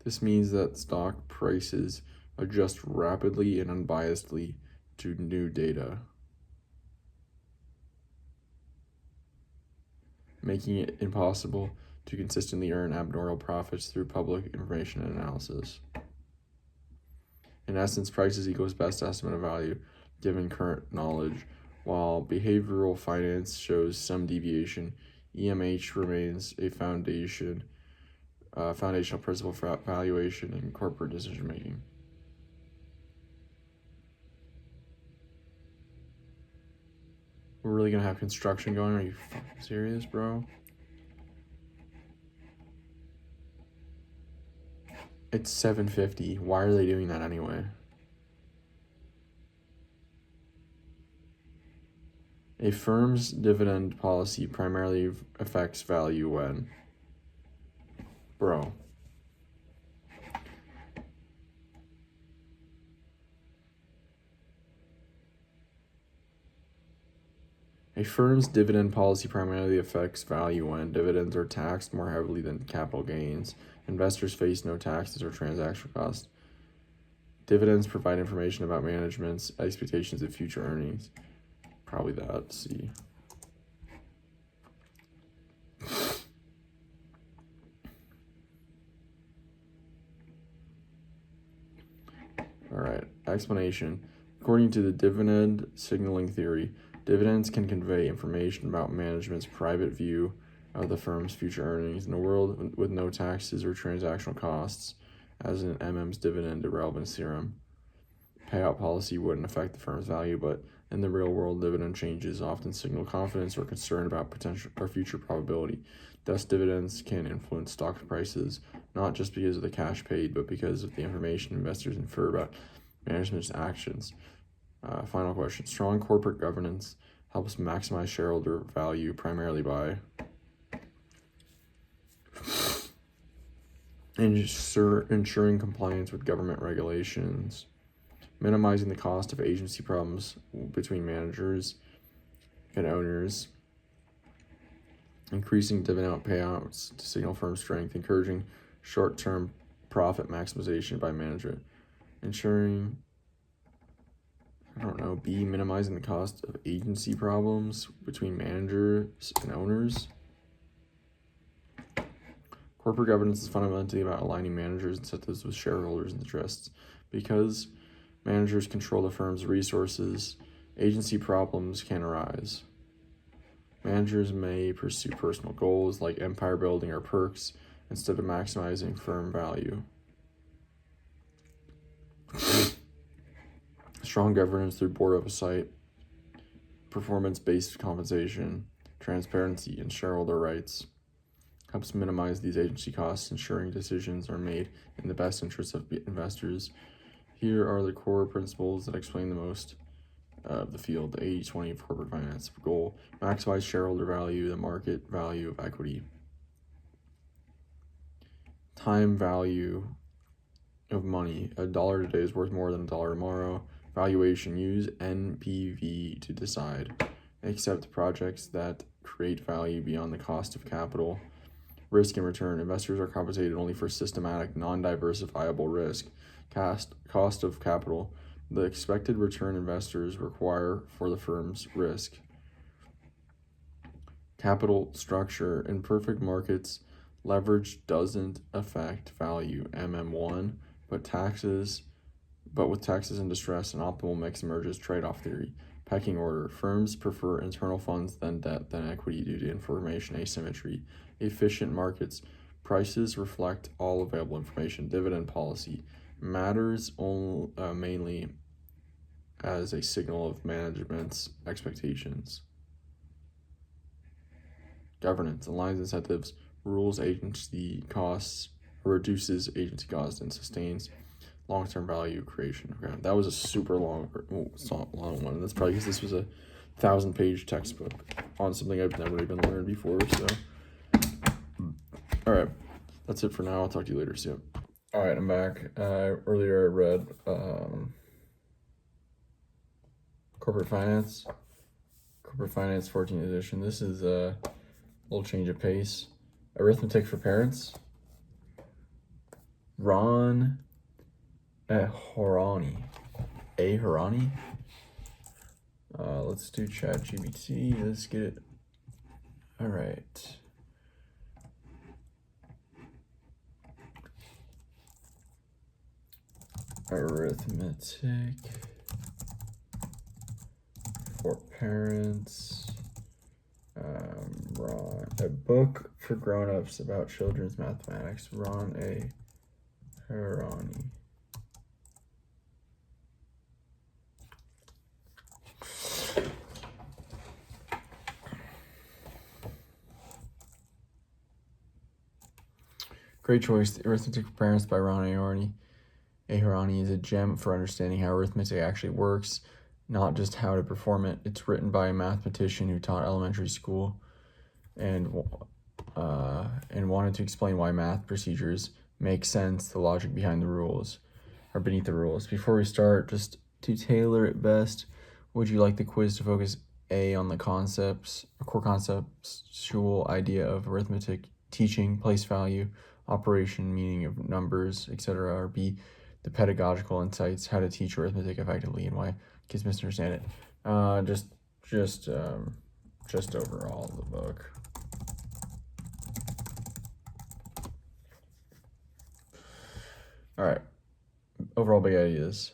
This means that stock prices adjust rapidly and unbiasedly to new data, making it impossible to consistently earn abnormal profits through public information and analysis. In essence, prices equals best estimate of value given current knowledge. While behavioral finance shows some deviation, EMH remains a foundational principle for valuation and corporate decision making. We're really gonna have construction going? Are you fucking serious, bro? It's 7:50. Why are they doing that anyway? A firm's dividend policy primarily affects value when... Bro. A firm's dividend policy primarily affects value when dividends are taxed more heavily than capital gains. Investors face no taxes or transaction costs. Dividends provide information about management's expectations of future earnings. Probably that. C. All right. Explanation. According to the dividend signaling theory, dividends can convey information about management's private view of the firm's future earnings in a world with no taxes or transactional costs, as in MM's dividend irrelevance theorem. Payout policy wouldn't affect the firm's value, but in the real world, dividend changes often signal confidence or concern about potential or future probability. Thus, dividends can influence stock prices, not just because of the cash paid, but because of the information investors infer about management's actions. Final question. Strong corporate governance helps maximize shareholder value primarily by ensuring compliance with government regulations, minimizing the cost of agency problems between managers and owners, increasing dividend payouts to signal firm strength, encouraging short-term profit maximization by management, ensuring, B, minimizing the cost of agency problems between managers and owners. Corporate governance is fundamentally about aligning managers' incentives with shareholders' interests. Because managers control the firm's resources, agency problems can arise. Managers may pursue personal goals like empire building or perks instead of maximizing firm value. Strong governance through board oversight, performance-based compensation, transparency, and shareholder rights helps minimize these agency costs, ensuring decisions are made in the best interests of investors. Here are the core principles that explain the most of the field. The 80-20 of corporate finance goal: maximize shareholder value, the market value of equity. Time value of money: $1 today is worth more than $1 tomorrow. Valuation: use NPV to decide. Accept projects that create value beyond the cost of capital. Risk and return: investors are compensated only for systematic, non-diversifiable risk. Cost of capital: the expected return investors require for the firm's risk. Capital structure: in perfect markets, leverage doesn't affect value. MM1, but with taxes in distress, an optimal mix emerges. Trade-off theory. Pecking order: firms prefer internal funds than debt than equity due to information asymmetry. Efficient markets: prices reflect all available information. Dividend policy: matters mainly as a signal of management's expectations. Governance: aligns incentives, rules agency costs, reduces agency costs, and sustains long-term value creation. Okay, that was a super long one. That's probably because this was a 1,000-page textbook on something I've never even learned before. So, all right, that's it for now. I'll talk to you later. See ya. All right, I'm back. Earlier I read Corporate Finance 14th edition. This is a little change of pace. Arithmetic for Parents. Ron Aharoni. Let's do ChatGPT. Let's get it. All right. Arithmetic for Parents. A book for grown-ups about children's mathematics. Ron Aharoni. Great choice. The Arithmetic for Parents by Ron Aharoni. Aharoni is a gem for understanding how arithmetic actually works, not just how to perform it. It's written by a mathematician who taught elementary school and wanted to explain why math procedures make sense, the logic behind the rules, or beneath the rules. Before we start, just to tailor it best, would you like the quiz to focus A on the concepts, core conceptual idea of arithmetic, teaching, place value, operation, meaning of numbers, etc. Or B, the pedagogical insights, how to teach arithmetic effectively and why kids misunderstand it. Just overall the book. All right. Overall big ideas.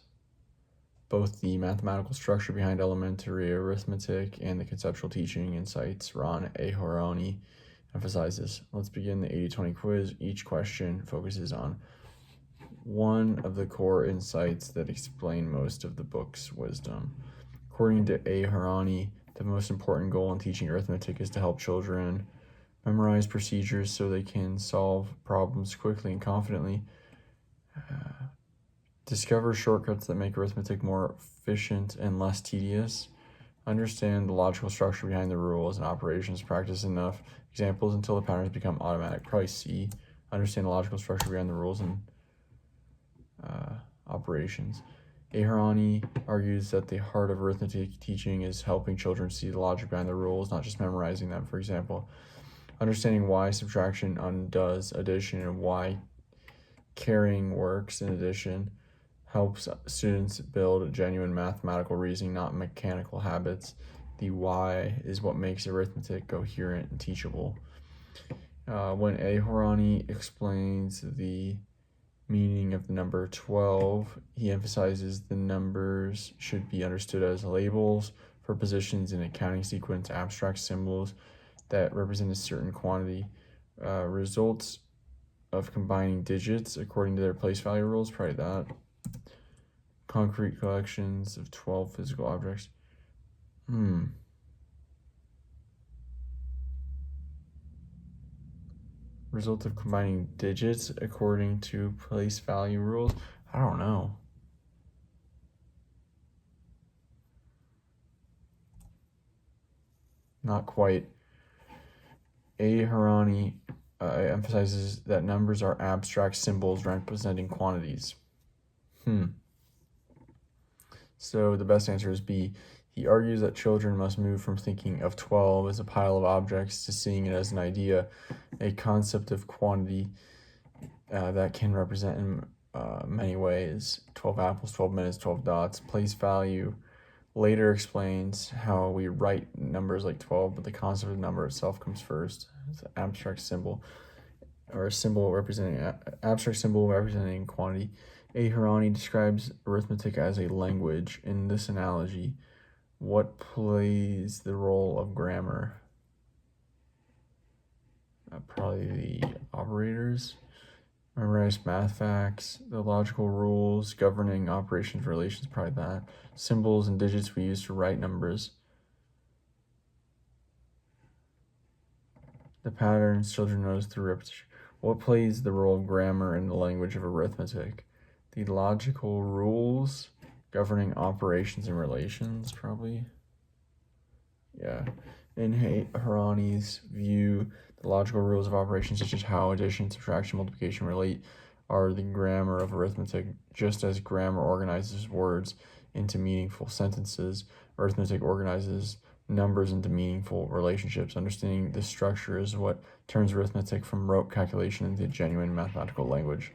Both the mathematical structure behind elementary arithmetic and the conceptual teaching insights Ron A. Horoni emphasizes. Let's begin the 80-20 quiz. Each question focuses on one of the core insights that explain most of the book's wisdom. According to A. Horoni, the most important goal in teaching arithmetic is to help children memorize procedures so they can solve problems quickly and confidently, discover shortcuts that make arithmetic more efficient and less tedious, understand the logical structure behind the rules and operations, practice enough examples until the patterns become automatic. Probably C, understand the logical structure behind the rules and operations. Aharoni argues that the heart of arithmetic teaching is helping children see the logic behind the rules, not just memorizing them. For example, understanding why subtraction undoes addition and why carrying works in addition helps students build genuine mathematical reasoning, not mechanical habits. The why is what makes arithmetic coherent and teachable. When Aharoni explains the meaning of the number 12, he emphasizes the numbers should be understood as labels for positions in a counting sequence, abstract symbols that represent a certain quantity. Results of combining digits according to their place value rules, probably that. Concrete collections of 12 physical objects. Result of combining digits according to place value rules. I don't know. Not quite. Aharoni emphasizes that numbers are abstract symbols representing quantities. So the best answer is B. He argues that children must move from thinking of 12 as a pile of objects to seeing it as an idea, a concept of quantity that can represent in many ways. 12 apples, 12 minutes, 12 dots. Place value later explains how we write numbers like 12, but the concept of number itself comes first. It's an abstract symbol, or a symbol representing abstract symbol representing quantity. Aharoni describes arithmetic as a language. In this analogy, what plays the role of grammar? Probably the operators. Memorize math facts, the logical rules governing operations relations, probably that. Symbols and digits we use to write numbers. The patterns children notice through repetition. What plays the role of grammar in the language of arithmetic? The logical rules governing operations and relations, probably. Yeah. In Harani's view, the logical rules of operations such as how addition, subtraction, multiplication relate are the grammar of arithmetic. Just as grammar organizes words into meaningful sentences, arithmetic organizes numbers into meaningful relationships. Understanding this structure is what turns arithmetic from rote calculation into genuine mathematical language.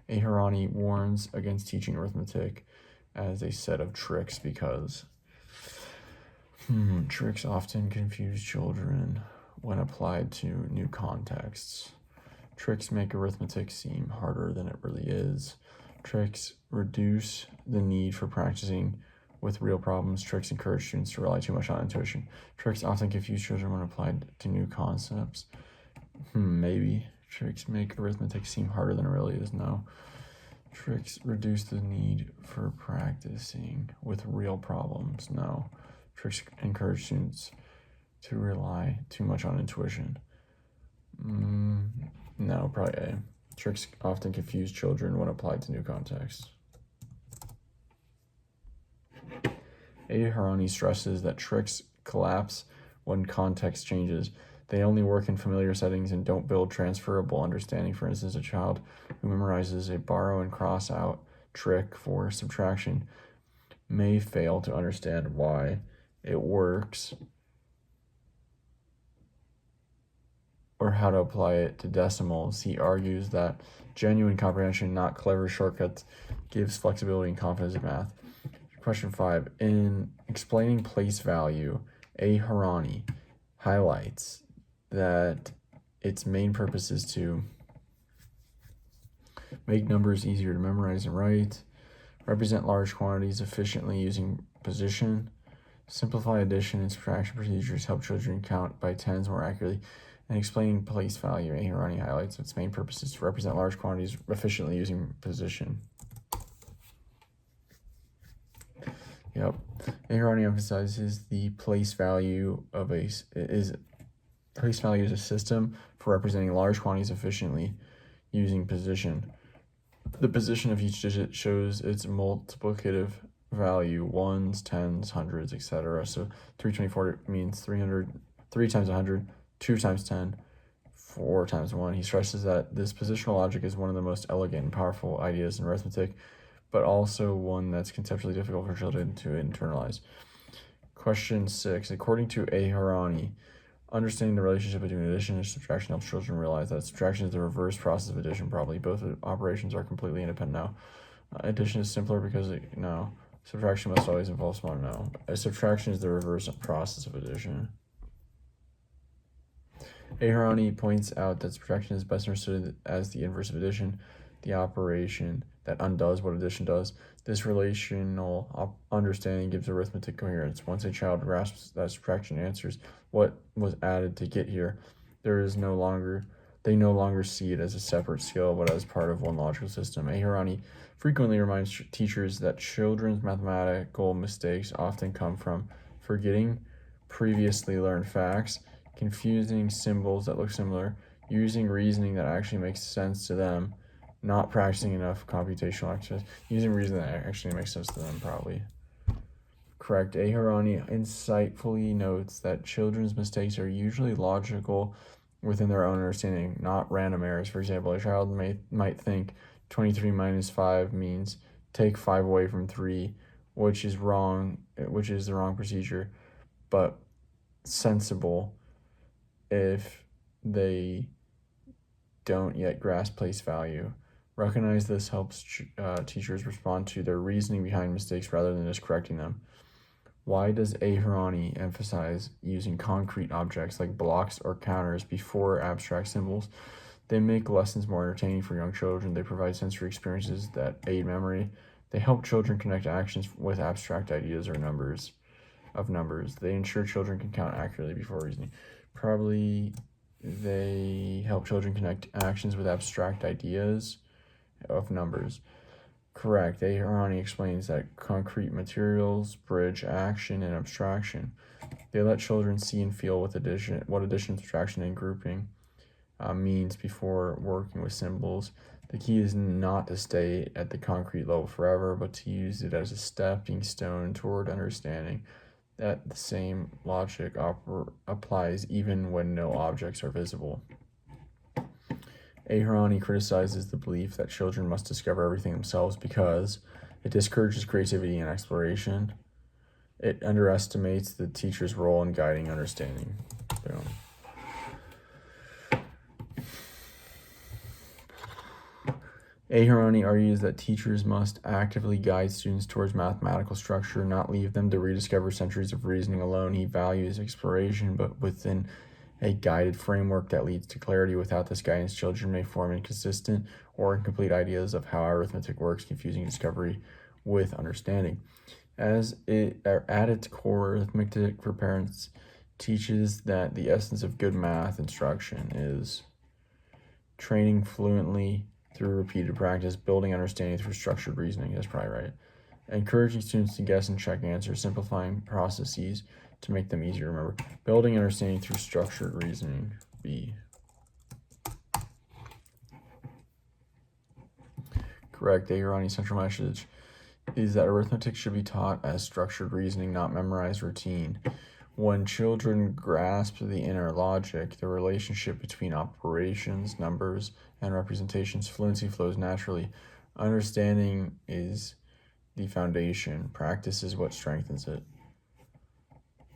Aharoni warns against teaching arithmetic as a set of tricks because tricks often confuse children when applied to new contexts. Tricks make arithmetic seem harder than it really is. Tricks reduce the need for practicing with real problems. Tricks encourage students to rely too much on intuition. Tricks often confuse children when applied to new concepts. Maybe. Tricks make arithmetic seem harder than it really is. No. Tricks reduce the need for practicing with real problems. No. Tricks encourage students to rely too much on intuition. No, probably A. Tricks often confuse children when applied to new contexts. Aharoni stresses that tricks collapse when context changes. They only work in familiar settings and don't build transferable understanding. For instance, a child who memorizes a borrow and cross out trick for subtraction may fail to understand why it works or how to apply it to decimals. He argues that genuine comprehension, not clever shortcuts, gives flexibility and confidence in math. Question 5. In explaining place value, A. Harani highlights that its main purpose is to make numbers easier to memorize and write, represent large quantities efficiently using position, simplify addition and subtraction procedures, help children count by tens more accurately, and explaining place value. A. Harani highlights its main purpose is to represent large quantities efficiently using position. Yep. A. Harani emphasizes the place value is a system for representing large quantities efficiently using position. The position of each digit shows its multiplicative value, ones, tens, hundreds, etc. So 324 means 300, 3 times 100, 2 times 10, 4 times 1. He stresses that this positional logic is one of the most elegant and powerful ideas in arithmetic, but also one that's conceptually difficult for children to internalize. Question 6. According to A. Harani, understanding the relationship between addition and subtraction helps children realize that subtraction is the reverse process of addition, probably. Both operations are completely independent now. Addition is simpler because no. Subtraction must always involve smaller no. Subtraction is the reverse process of addition. A. Harani points out that subtraction is best understood as the inverse of addition, the operation that undoes what addition does. This relational understanding gives arithmetic coherence. Once a child grasps that subtraction answers what was added to get here, they no longer see it as a separate skill, but as part of one logical system. A. Harani frequently reminds teachers that children's mathematical mistakes often come from forgetting previously learned facts, confusing symbols that look similar, using reasoning that actually makes sense to them, not practicing enough computational exercise, using reasoning that actually makes sense to them, probably. Correct. A. Harani insightfully notes that children's mistakes are usually logical within their own understanding, not random errors. For example, a child might think 23 minus 5 means take 5 away from 3, which is the wrong procedure, but sensible if they don't yet grasp place value. Recognize this helps teachers respond to their reasoning behind mistakes rather than just correcting them. Why does A. Harani emphasize using concrete objects like blocks or counters before abstract symbols? They make lessons more entertaining for young children. They provide sensory experiences that aid memory. They help children connect actions with abstract ideas or numbers. They ensure children can count accurately before reasoning. Probably they help children connect actions with abstract ideas of numbers. Correct. A. Harani explains that concrete materials bridge action and abstraction. They let children see and feel what addition, subtraction, and grouping means before working with symbols. The key is not to stay at the concrete level forever, but to use it as a stepping stone toward understanding that the same logic applies even when no objects are visible. A. Harani criticizes the belief that children must discover everything themselves because it discourages creativity and exploration. It underestimates the teacher's role in guiding understanding. Boom. A. Harani argues that teachers must actively guide students towards mathematical structure, not leave them to rediscover centuries of reasoning alone. He values exploration, but within a guided framework that leads to clarity. Without this guidance, children may form inconsistent or incomplete ideas of how arithmetic works, confusing discovery with understanding. At its core, arithmetic for parents teaches that the essence of good math instruction is training fluently through repeated practice, building understanding through structured reasoning. That's probably right. Encouraging students to guess and check answers, simplifying processes to make them easier to remember. Building understanding through structured reasoning. B. Correct. A. Harani's central message is that arithmetic should be taught as structured reasoning, not memorized routine. When children grasp the inner logic, the relationship between operations, numbers, and representations, fluency flows naturally. Understanding is the foundation. Practice is what strengthens it.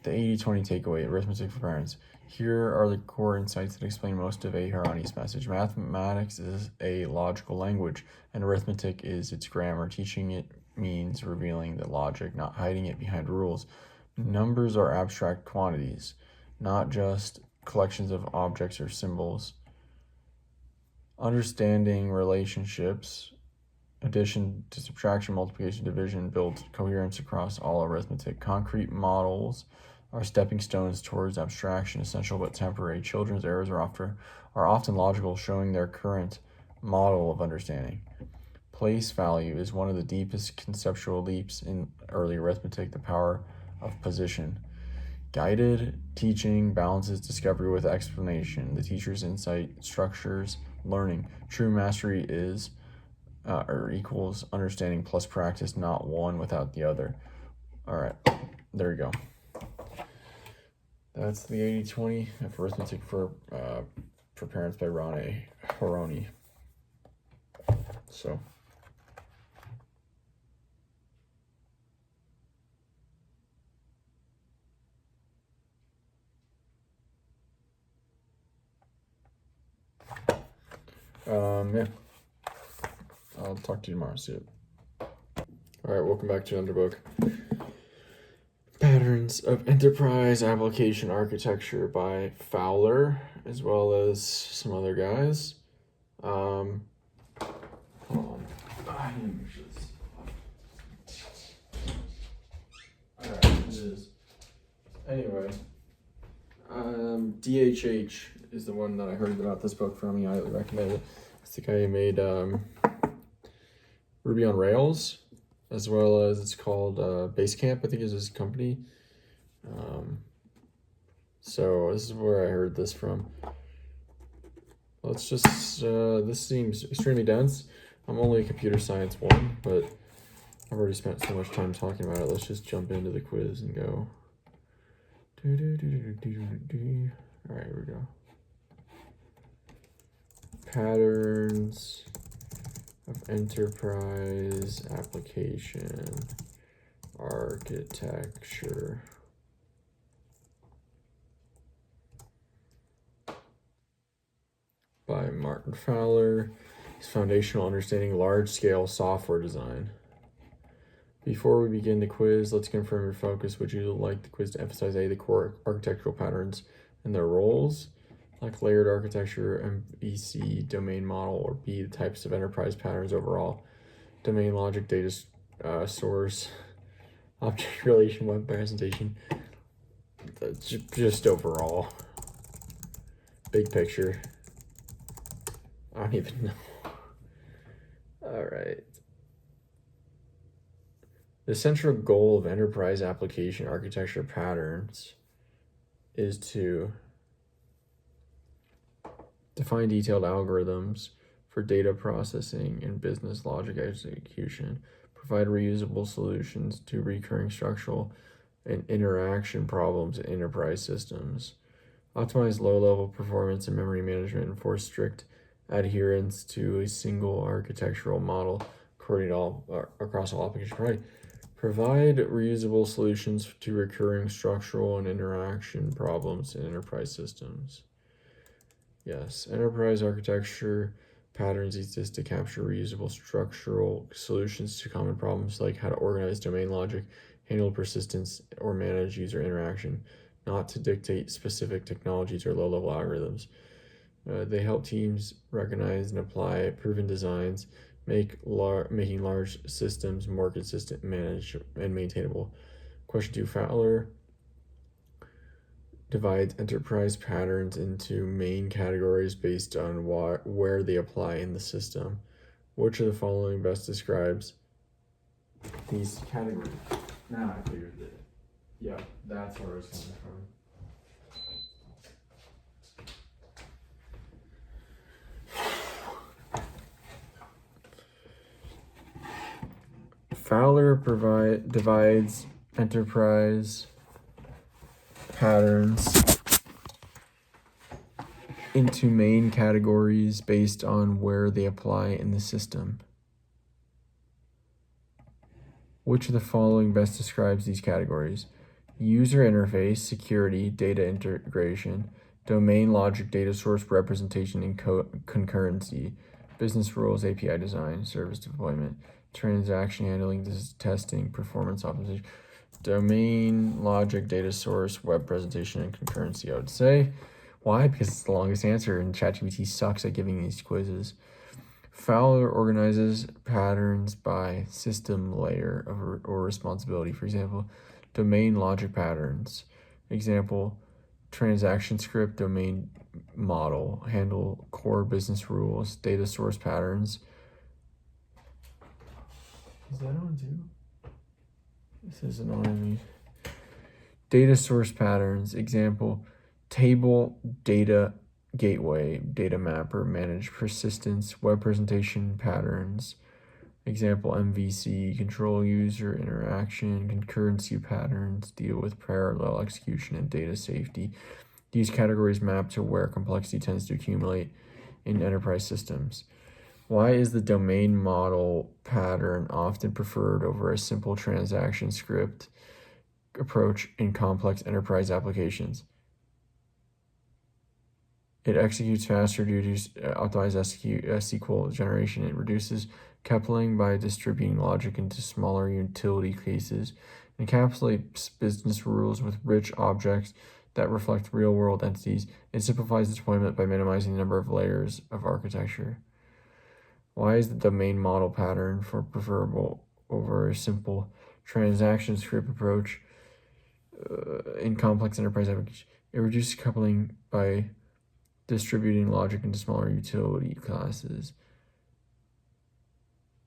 The 80-20 takeaway, arithmetic for parents. Here are the core insights that explain most of Harani's message. Mathematics is a logical language, and arithmetic is its grammar. Teaching it means revealing the logic, not hiding it behind rules. Numbers are abstract quantities, not just collections of objects or symbols. Understanding relationships, addition to subtraction, multiplication, division, builds coherence across all arithmetic. Concrete models are stepping stones towards abstraction, essential but temporary. Children's errors are often logical, showing their current model of understanding. Place value is one of the deepest conceptual leaps in early arithmetic, the power of position. Guided teaching balances discovery with explanation. The teacher's insight structures learning. True mastery is or equals understanding plus practice, not one without the other. All right, there we go. That's the 80-20 of arithmetic for parents by Harani. So. Yeah. I'll talk to you tomorrow. See you. All right, welcome back to another book. Patterns of Enterprise Application Architecture by Fowler, as well as some other guys. Hold on. I need to make sure this. Alright, it is. Anyway, DHH is the one that I heard about this book from. I highly recommend it. It's the guy who made Ruby on Rails, as well as it's called Basecamp, I think is his company. So this is where I heard this from. Let's just, this seems extremely dense. I'm only a computer science 1, but I've already spent so much time talking about it. Let's just jump into the quiz and go. All right, here we go. Patterns of Enterprise Application Architecture. By Martin Fowler. His foundational understanding large-scale software design. Before we begin the quiz, let's confirm your focus. Would you like the quiz to emphasize A, the core architectural patterns and their roles, like layered architecture, MVC, domain model, or B, the types of enterprise patterns overall, domain logic, data source, object relation, web presentation, just overall, big picture. I don't even know. All right. The central goal of enterprise application architecture patterns is to define detailed algorithms for data processing and business logic execution, provide reusable solutions to recurring structural and interaction problems in enterprise systems, optimize low-level performance and memory management, enforce strict adherence to a single architectural model across all applications. Provide reusable solutions to recurring structural and interaction problems in enterprise systems. Yes, enterprise architecture patterns exist to capture reusable structural solutions to common problems like how to organize domain logic, handle persistence, or manage user interaction, not to dictate specific technologies or low-level algorithms. They help teams recognize and apply proven designs, making large systems more consistent, managed, and maintainable. Question 2, Fowler divides enterprise patterns into main categories based on where they apply in the system. Which of the following best describes these categories? Now I figured it. Yeah, that's where I was coming from. Fowler divides enterprise patterns into main categories based on where they apply in the system. Which of the following best describes these categories? user interface, security, data integration, domain logic, data source representation, and concurrency, business rules, API design, service deployment, transaction handling, testing, performance optimization, domain logic, data source, web presentation, and concurrency, I would say. Why? Because it's the longest answer, and ChatGPT sucks at giving these quizzes. Fowler organizes patterns by system layer or responsibility. For example, domain logic patterns. Example, transaction script, domain model, handle core business rules, data source patterns. Is that on too? This is annoying me. Data source patterns. Example, table data gateway, data mapper, manage persistence, web presentation patterns. Example, MVC, control user interaction, concurrency patterns, deal with parallel execution and data safety. These categories map to where complexity tends to accumulate in enterprise systems. Why is the domain model pattern often preferred over a simple transaction script approach in complex enterprise applications? It executes faster due to optimized SQL generation. It reduces coupling by distributing logic into smaller utility cases. It encapsulates business rules with rich objects that reflect real-world entities. It simplifies deployment by minimizing the number of layers of architecture. Why is the domain model pattern preferable over a simple transaction script approach in complex enterprise applications? It reduces coupling by distributing logic into smaller utility classes.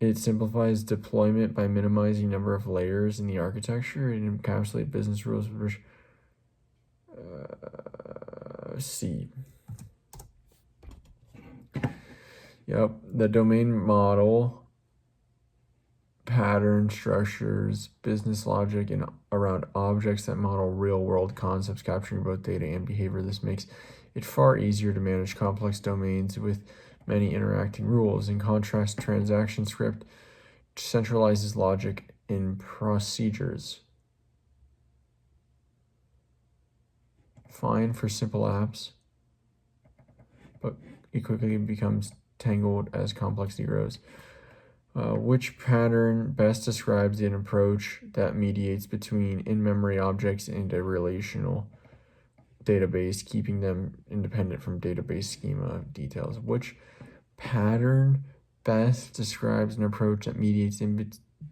It simplifies deployment by minimizing number of layers in the architecture. It encapsulates business rules. C. Yep, the domain model pattern structures business logic and around objects that model real-world concepts, capturing both data and behavior. This makes it far easier to manage complex domains with many interacting rules. In contrast, transaction script centralizes logic in procedures. Fine for simple apps, but it quickly becomes tangled as complexity grows. Which pattern best describes an approach that mediates between in-memory objects and a relational database, keeping them independent from database schema details? Which pattern best describes an approach that mediates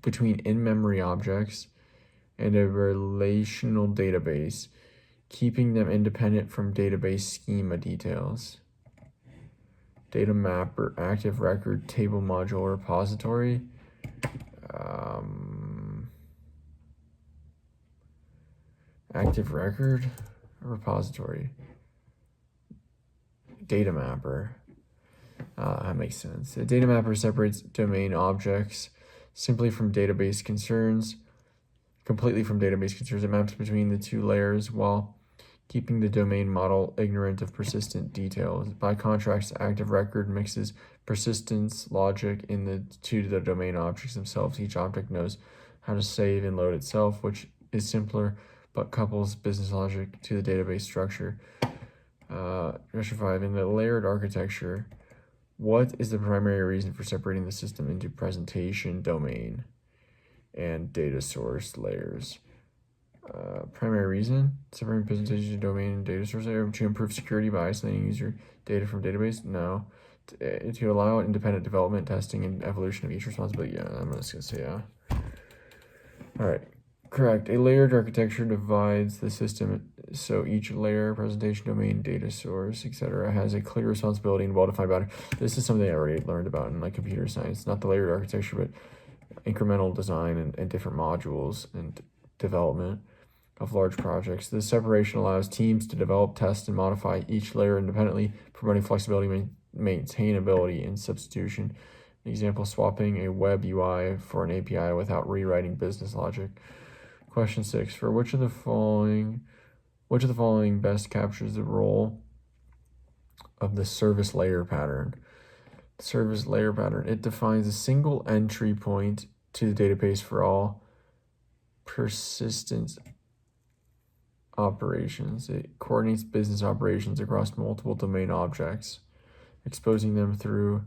between in-memory objects and a relational database, keeping them independent from database schema details? Data mapper, active record, table module, repository. Active record, repository. Data mapper. That makes sense. A data mapper separates domain objects completely from database concerns. It maps between the two layers while keeping the domain model ignorant of persistent details. By contrast, active record mixes persistence logic to the domain objects themselves. Each object knows how to save and load itself, which is simpler, but couples business logic to the database structure. Question 5. In the layered architecture, what is the primary reason for separating the system into presentation, domain, and data source layers? Primary reason, separating presentation, domain, and data source layer to improve security by isolating user data from database? No. To allow independent development, testing, and evolution of each responsibility? Yeah, I'm just going to say yeah. All right. Correct. A layered architecture divides the system so each layer, presentation, domain, data source, etc., has a clear responsibility and well-defined boundary. This is something I already learned about in computer science. Not the layered architecture, but incremental design and different modules and development of large projects. This separation allows teams to develop, test, and modify each layer independently, promoting flexibility, maintainability, and substitution. Example, swapping a web UI for an API without rewriting business logic. Question 6. For which of the following best captures the role of the service layer pattern? Service layer pattern. It defines a single entry point to the database for all persistence operations. It coordinates business operations across multiple domain objects, exposing them through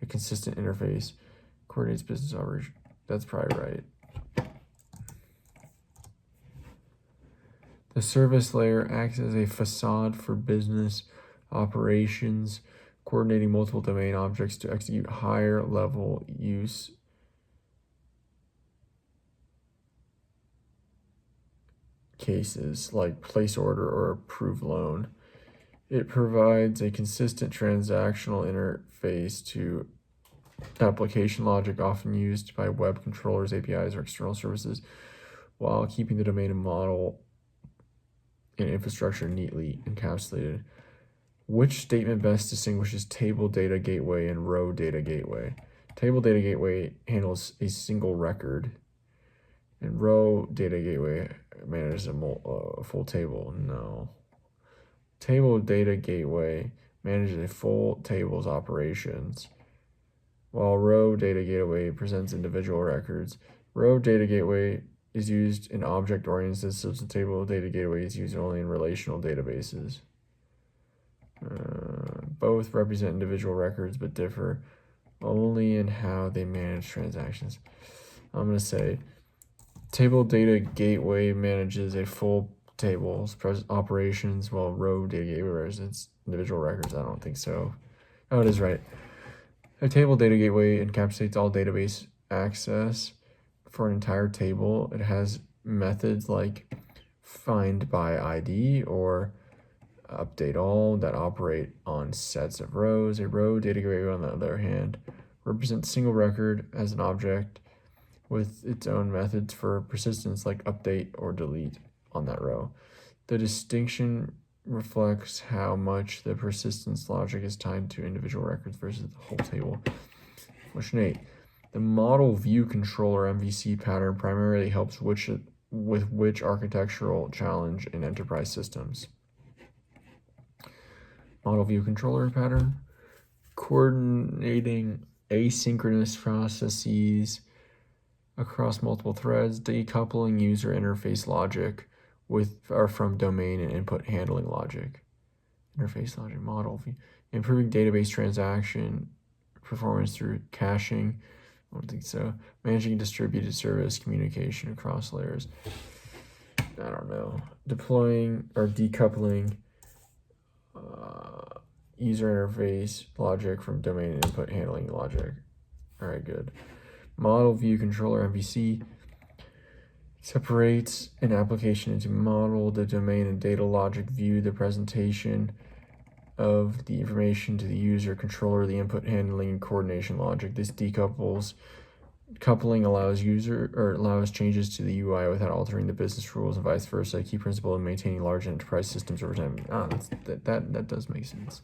a consistent interface. Coordinates business operations. That's probably right. The service layer acts as a facade for business operations, coordinating multiple domain objects to execute higher level use cases like place order or approve loan. It provides a consistent transactional interface to application logic often used by web controllers, APIs, or external services, while keeping the domain and model and infrastructure neatly encapsulated. Which statement best distinguishes table data gateway and row data gateway? Table data gateway handles a single record, and row data gateway manages a full table. No. Table data gateway manages a full table's operations, while row data gateway presents individual records. Row data gateway is used in object-oriented systems, and table data gateway is used only in relational databases. Both represent individual records but differ only in how they manage transactions. I'm going to say table data gateway manages a full table's operations, while row data gateway represents individual records. I don't think so. Oh, it is right. A table data gateway encapsulates all database access for an entire table. It has methods like find by ID or update all that operate on sets of rows. A row data gateway, on the other hand, represents a single record as an object with its own methods for persistence like update or delete on that row. The distinction reflects how much the persistence logic is tied to individual records versus the whole table. Question 8. The model view controller MVC pattern primarily helps with which architectural challenge in enterprise systems? Model view controller pattern, coordinating asynchronous processes across multiple threads, decoupling user interface logic from domain and input handling logic. Interface logic model view, improving database transaction performance through caching. I don't think so. Managing distributed service communication across layers. I don't know. Deploying or decoupling user interface logic from domain and input handling logic. All right, good. Model view controller MVC separates an application into model, the domain, and data logic view, the presentation of the information to the user, controller, the input handling, and coordination logic. This coupling allows changes to the UI without altering the business rules and vice versa. A key principle in maintaining large enterprise systems over time. That does make sense.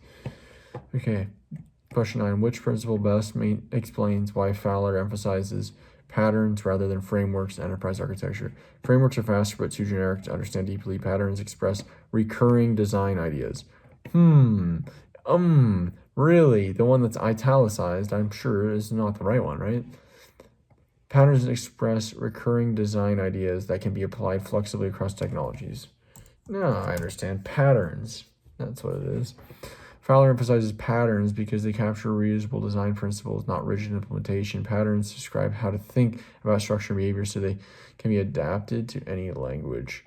Okay, question 9. Which principle best explains why Fowler emphasizes patterns rather than frameworks in enterprise architecture? Frameworks are faster but too generic to understand deeply. Patterns express recurring design ideas. Really? The one that's italicized, I'm sure, is not the right one, right? Patterns express recurring design ideas that can be applied flexibly across technologies. No, I understand. Patterns. That's what it is. Fowler emphasizes patterns because they capture reusable design principles, not rigid implementation. Patterns describe how to think about structure and behavior so they can be adapted to any language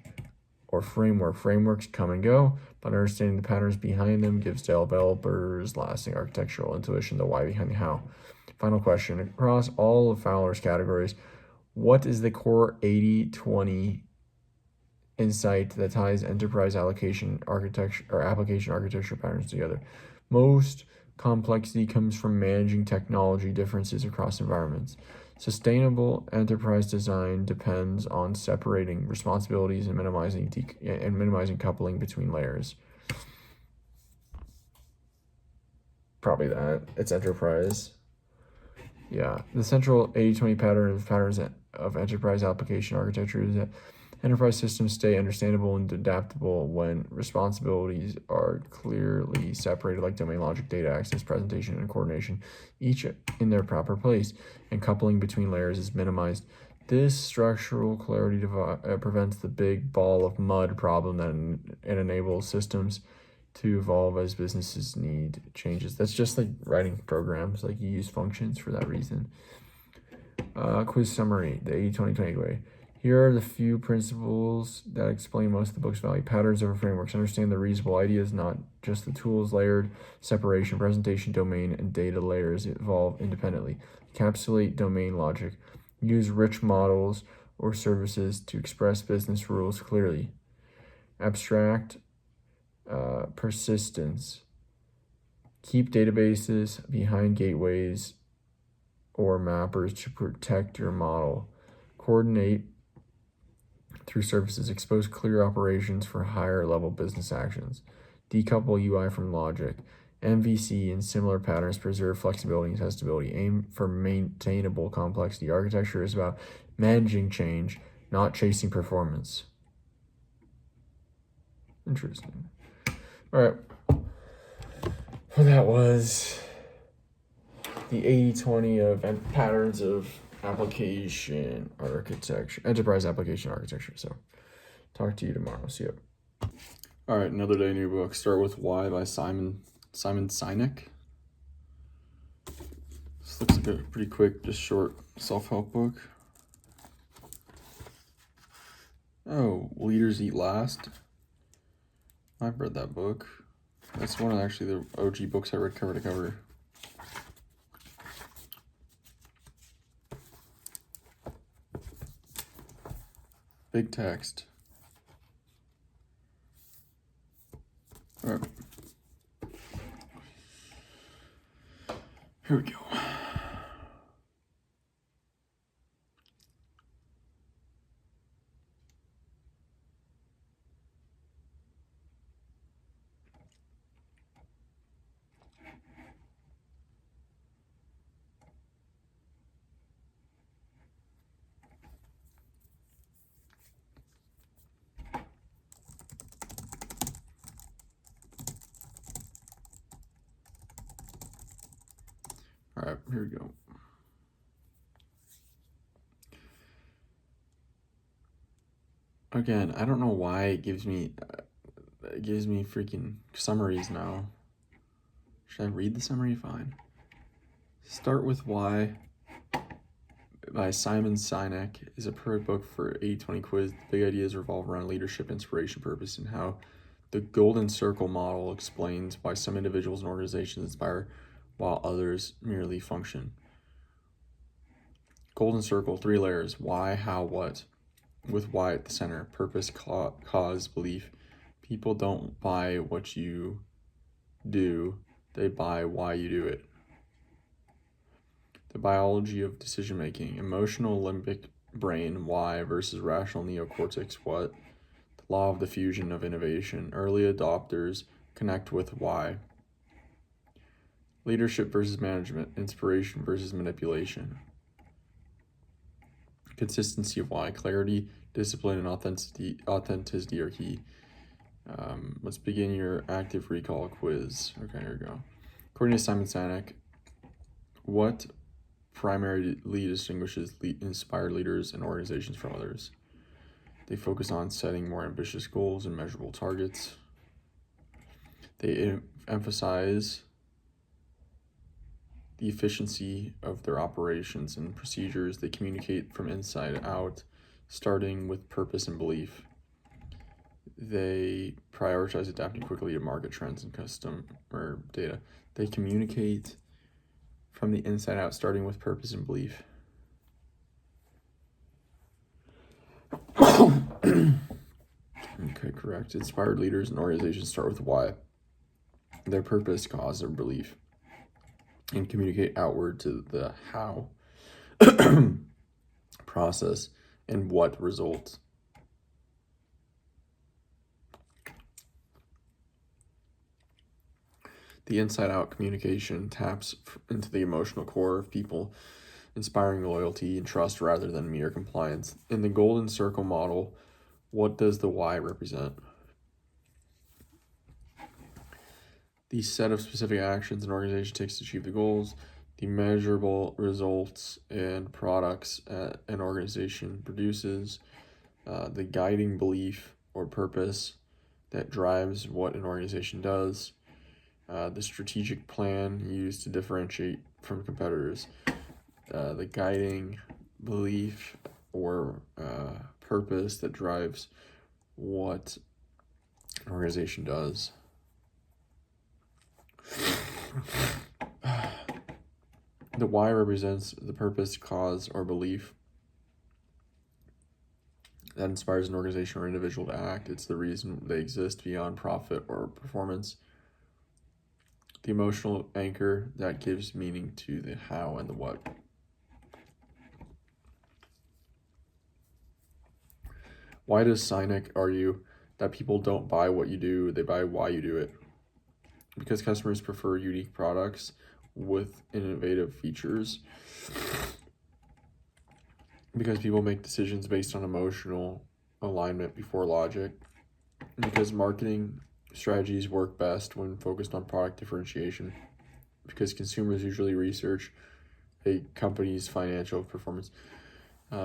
or framework. Frameworks come and go, but understanding the patterns behind them gives developers lasting architectural intuition, the why behind the how. Final question. Across all of Fowler's categories, what is the core 80-20 insight that ties enterprise application architecture patterns together? Most complexity comes from managing technology differences across environments. Sustainable enterprise design depends on separating responsibilities and minimizing coupling between layers. Probably that. It's enterprise. Yeah, the central 80-20 patterns of enterprise application architecture is that enterprise systems stay understandable and adaptable when responsibilities are clearly separated, like domain logic, data access, presentation, and coordination, each in their proper place, and coupling between layers is minimized. This structural clarity prevents the big ball of mud problem and enables systems to evolve as businesses need changes. That's just like writing programs, like you use functions for that reason. Quiz summary, the 80-20 takeaway. Here are the few principles that explain most of the book's value. Patterns over frameworks. Understand the reusable ideas, not just the tools. Layered separation, presentation, domain, and data layers evolve independently. Encapsulate domain logic. Use rich models or services to express business rules clearly. Abstract persistence. Keep databases behind gateways or mappers to protect your model. Coordinate through services. Expose clear operations for higher level business actions. Decouple UI from logic. MVC and similar patterns preserve flexibility and testability. Aim for maintainable complexity. Architecture is about managing change, not chasing performance. Interesting. All right. Well, that was the 80-20 of patterns of application architecture, enterprise application architecture. So talk to you tomorrow. See you. All right, another day, new book. Start with Why by Simon Sinek. This looks like a pretty quick, just short self-help book. Oh, Leaders Eat Last. I've read that book. That's one of actually the OG books I read cover to cover. Big text. All right. Here we go. All right, here we go. Again, I don't know why it gives me freaking summaries now. Should I read the summary? Fine. Start with Why by Simon Sinek is a perfect book for 80-20 quiz. The big ideas revolve around leadership, inspiration, purpose, and how the golden circle model explains why some individuals and organizations inspire while others merely function. Golden circle, 3 layers: why, how, what, with why at the center. Purpose, cause, belief. People don't buy what you do, they buy why you do it. The biology of decision making. Emotional limbic brain, why, versus rational neocortex, what. The law of diffusion of innovation. Early adopters connect with why. Leadership versus management. Inspiration versus manipulation. Consistency of why. Clarity, discipline, and authenticity are key. Let's begin your active recall quiz. Okay, here we go. According to Simon Sinek, what primarily distinguishes inspired leaders and organizations from others? They focus on setting more ambitious goals and measurable targets. They emphasize the efficiency of their operations and procedures. They communicate from inside out, starting with purpose and belief. They prioritize adapting quickly to market trends and customer data. They communicate from the inside out, starting with purpose and belief. Okay, correct. Inspired leaders and organizations start with why, their purpose, cause, or belief, and communicate outward to the how, process, and what results. The inside-out communication taps into the emotional core of people, inspiring loyalty and trust rather than mere compliance. In the golden circle model, what does the why represent? The set of specific actions an organization takes to achieve the goals. the measurable results and products an organization produces, the guiding belief or purpose that drives what an organization does, the strategic plan used to differentiate from competitors, the guiding belief or purpose that drives what an organization does. The why represents the purpose, cause, or belief that inspires an organization or individual to act. It's the reason they exist beyond profit or performance. The emotional anchor that gives meaning to the how and the what. Why does Sinek argue that people don't buy what you do, they buy why you do it? Because customers prefer unique products with innovative features. Because people make decisions based on emotional alignment before logic. Because marketing strategies work best when focused on product differentiation. Because consumers usually research a company's financial performance.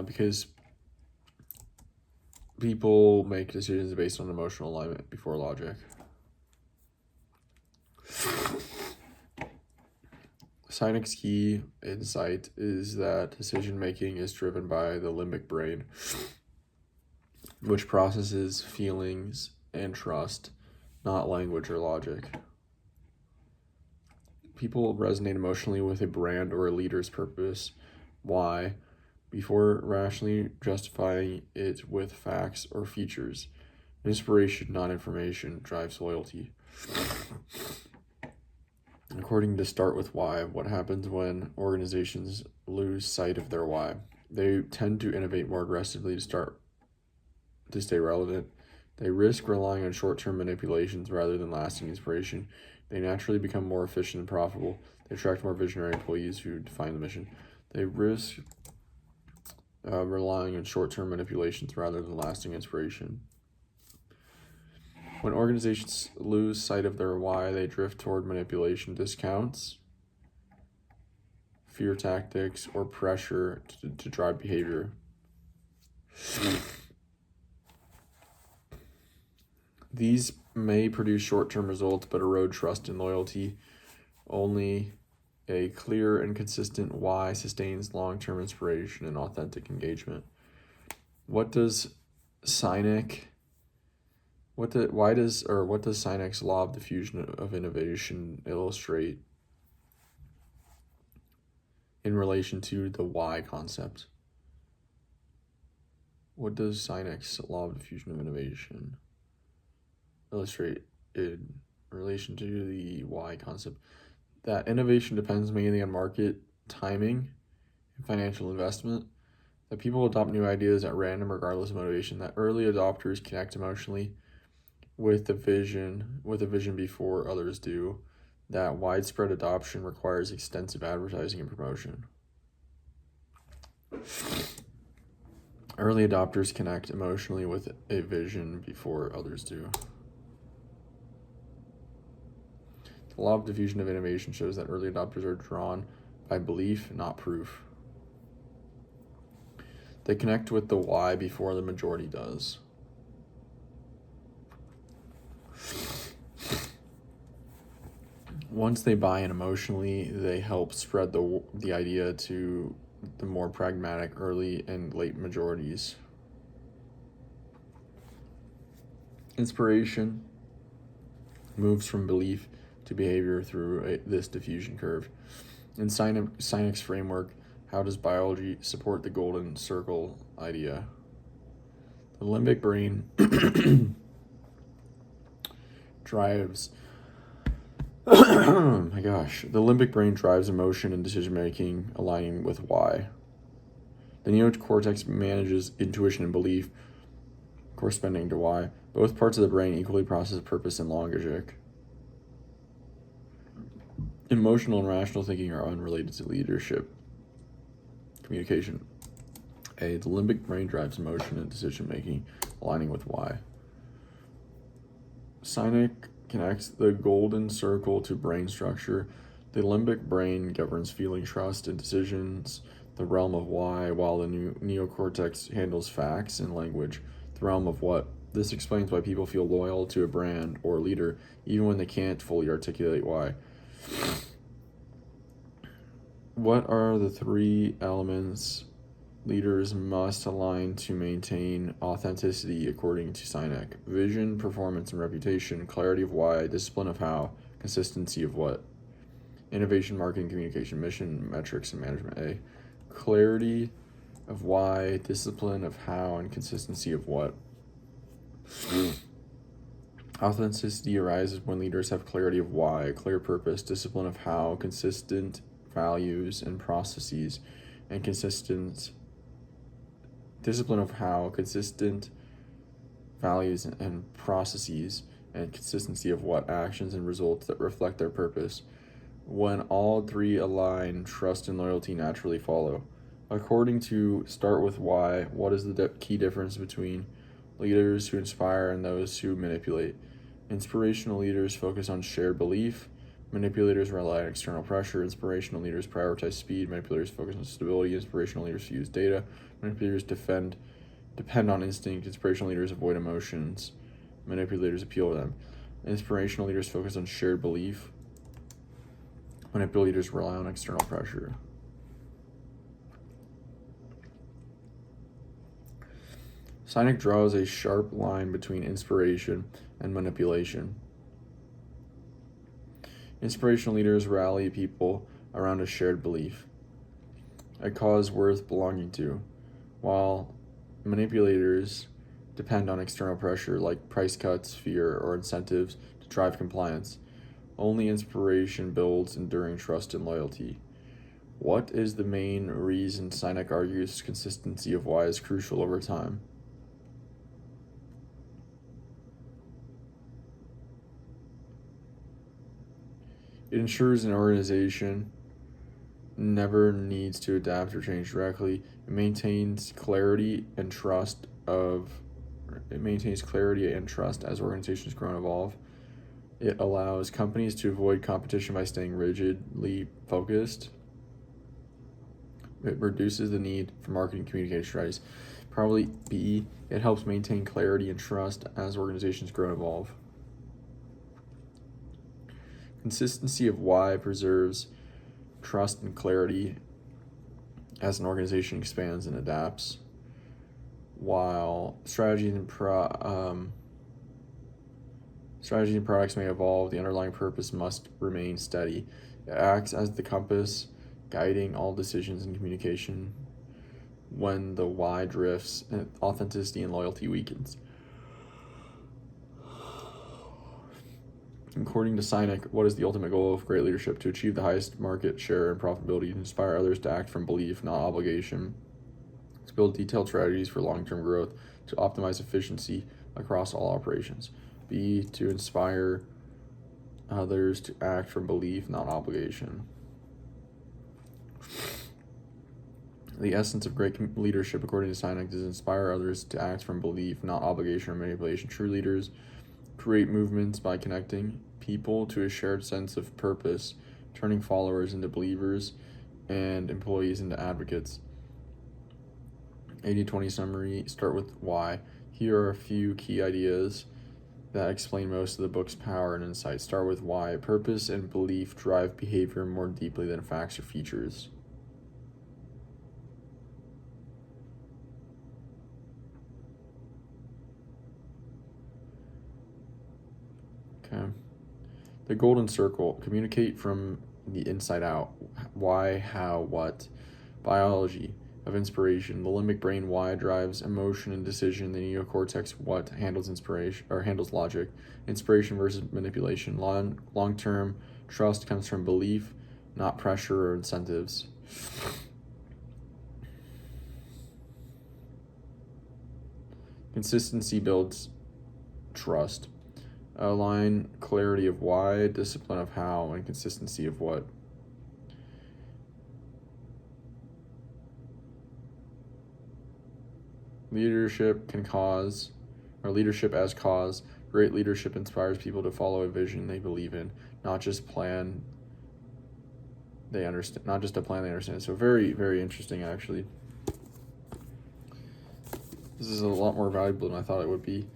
Because people make decisions based on emotional alignment before logic. Sinek's key insight is that decision-making is driven by the limbic brain, which processes feelings and trust, not language or logic. People resonate emotionally with a brand or a leader's purpose, why, before rationally justifying it with facts or features. Inspiration, not information, drives loyalty. According to Start With Why, what happens when organizations lose sight of their why? They tend to innovate more aggressively to stay relevant. They risk relying on short-term manipulations rather than lasting inspiration. They naturally become more efficient and profitable. They attract more visionary employees who define the mission. They risk relying on short-term manipulations rather than lasting inspiration. When organizations lose sight of their why, they drift toward manipulation, discounts, fear tactics, or pressure to drive behavior. These may produce short-term results but erode trust and loyalty. Only a clear and consistent why sustains long-term inspiration and authentic engagement. What does Sinek's law of diffusion of innovation illustrate in relation to the why concept? What does Sinek's law of diffusion of innovation illustrate in relation to the why concept? That innovation depends mainly on market timing and financial investment. That people adopt new ideas at random regardless of motivation. That early adopters connect emotionally with a vision before others do. That widespread adoption requires extensive advertising and promotion. Early adopters connect emotionally with a vision before others do. The law of diffusion of innovation shows that early adopters are drawn by belief, not proof. They connect with the why before the majority does. Once they buy in emotionally, they help spread the idea to the more pragmatic early and late majorities. Inspiration moves from belief to behavior through this diffusion curve. In Sinek's framework, how does biology support the golden circle idea? The limbic brain drives the limbic brain drives emotion and decision making, aligning with why. The neocortex manages intuition and belief, corresponding to why. Both parts of the brain equally process purpose and logic. Emotional and rational thinking are unrelated to leadership. Communication. The limbic brain drives emotion and decision making, aligning with why. Sinek connects the golden circle to brain structure. The limbic brain governs feeling, trust, and decisions, the realm of why, while the neocortex handles facts and language, the realm of what. This explains why people feel loyal to a brand or leader, even when they can't fully articulate why. What are the three elements leaders must align to maintain authenticity according to Sinek? Vision, performance, and reputation, clarity of why, discipline of how, consistency of what. Innovation, marketing, communication, mission, metrics, and management. A. Clarity of why, discipline of how, and consistency of what. Authenticity arises when leaders have clarity of why, a clear purpose, discipline of how, consistent values and processes, and consistent discipline of how, consistent values and processes, and consistency of what, actions and results that reflect their purpose. When all three align, trust and loyalty naturally follow. According to Start With Why, what is the key difference between leaders who inspire and those who manipulate? Inspirational leaders focus on shared belief. Manipulators rely on external pressure. Inspirational leaders prioritize speed. Manipulators focus on stability. Inspirational leaders use data. Manipulators depend on instinct. Inspirational leaders avoid emotions. Manipulators appeal to them. Inspirational leaders focus on shared belief. Manipulators rely on external pressure. Sinek draws a sharp line between inspiration and manipulation. Inspirational leaders rally people around a shared belief, a cause worth belonging to, while manipulators depend on external pressure like price cuts, fear, or incentives to drive compliance. Only inspiration builds enduring trust and loyalty. What is the main reason Sinek argues consistency of why is crucial over time? It ensures an organization never needs to adapt or change directly. It maintains clarity and trust as organizations grow and evolve. It allows companies to avoid competition by staying rigidly focused. It reduces the need for marketing communication strategies. Probably B, it helps maintain clarity and trust as organizations grow and evolve. Consistency of why preserves trust and clarity as an organization expands and adapts, while strategies and products may evolve, the underlying purpose must remain steady. It acts as the compass, guiding all decisions and communication. When the why drifts, authenticity and loyalty weakens. According to Sinek, what is the ultimate goal of great leadership? To achieve the highest market share and profitability, to inspire others to act from belief, not obligation, to build detailed strategies for long-term growth, to optimize efficiency across all operations. B, to inspire others to act from belief, not obligation. The essence of great leadership, according to Sinek, is inspire others to act from belief, not obligation or manipulation. True leaders create movements by connecting people to a shared sense of purpose, turning followers into believers and employees into advocates. 80-20 summary, Start With Why. Here are a few key ideas that explain most of the book's power and insight. Start with why. Purpose and belief drive behavior more deeply than facts or features. Okay. The golden circle. Communicate from the inside out. Why, how, what. Biology of inspiration. The limbic brain why drives emotion and decision. The neocortex what handles inspiration or handles logic. Inspiration versus manipulation. Long-term trust comes from belief, not pressure or incentives. Consistency builds trust. Align clarity of why, discipline of how, and consistency of what. Leadership as cause. Great leadership inspires people to follow a vision they believe in, not just plan they understand, not just a plan, they understand it. So very, very interesting, actually. This is a lot more valuable than I thought it would be.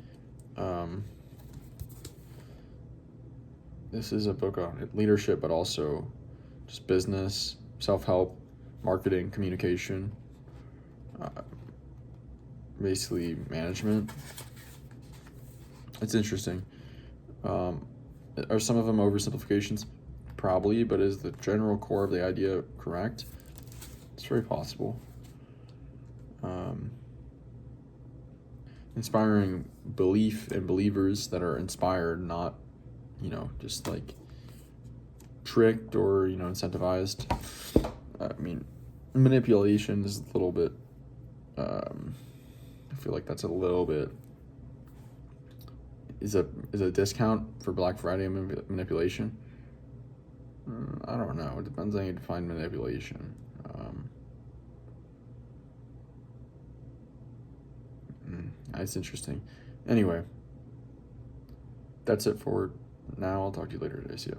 This is a book on leadership, but also just business, self-help, marketing, communication, basically management. It's interesting. Are some of them oversimplifications? Probably, but is the general core of the idea correct? It's very possible. Inspiring belief in believers that are inspired, not, just like tricked or, incentivized. I mean, manipulation is a little bit, I feel like that's a little bit, is a discount for Black Friday manipulation? I don't know. It depends on how you define manipulation. It's interesting. Anyway, that's it for now. I'll talk to you later today. See ya.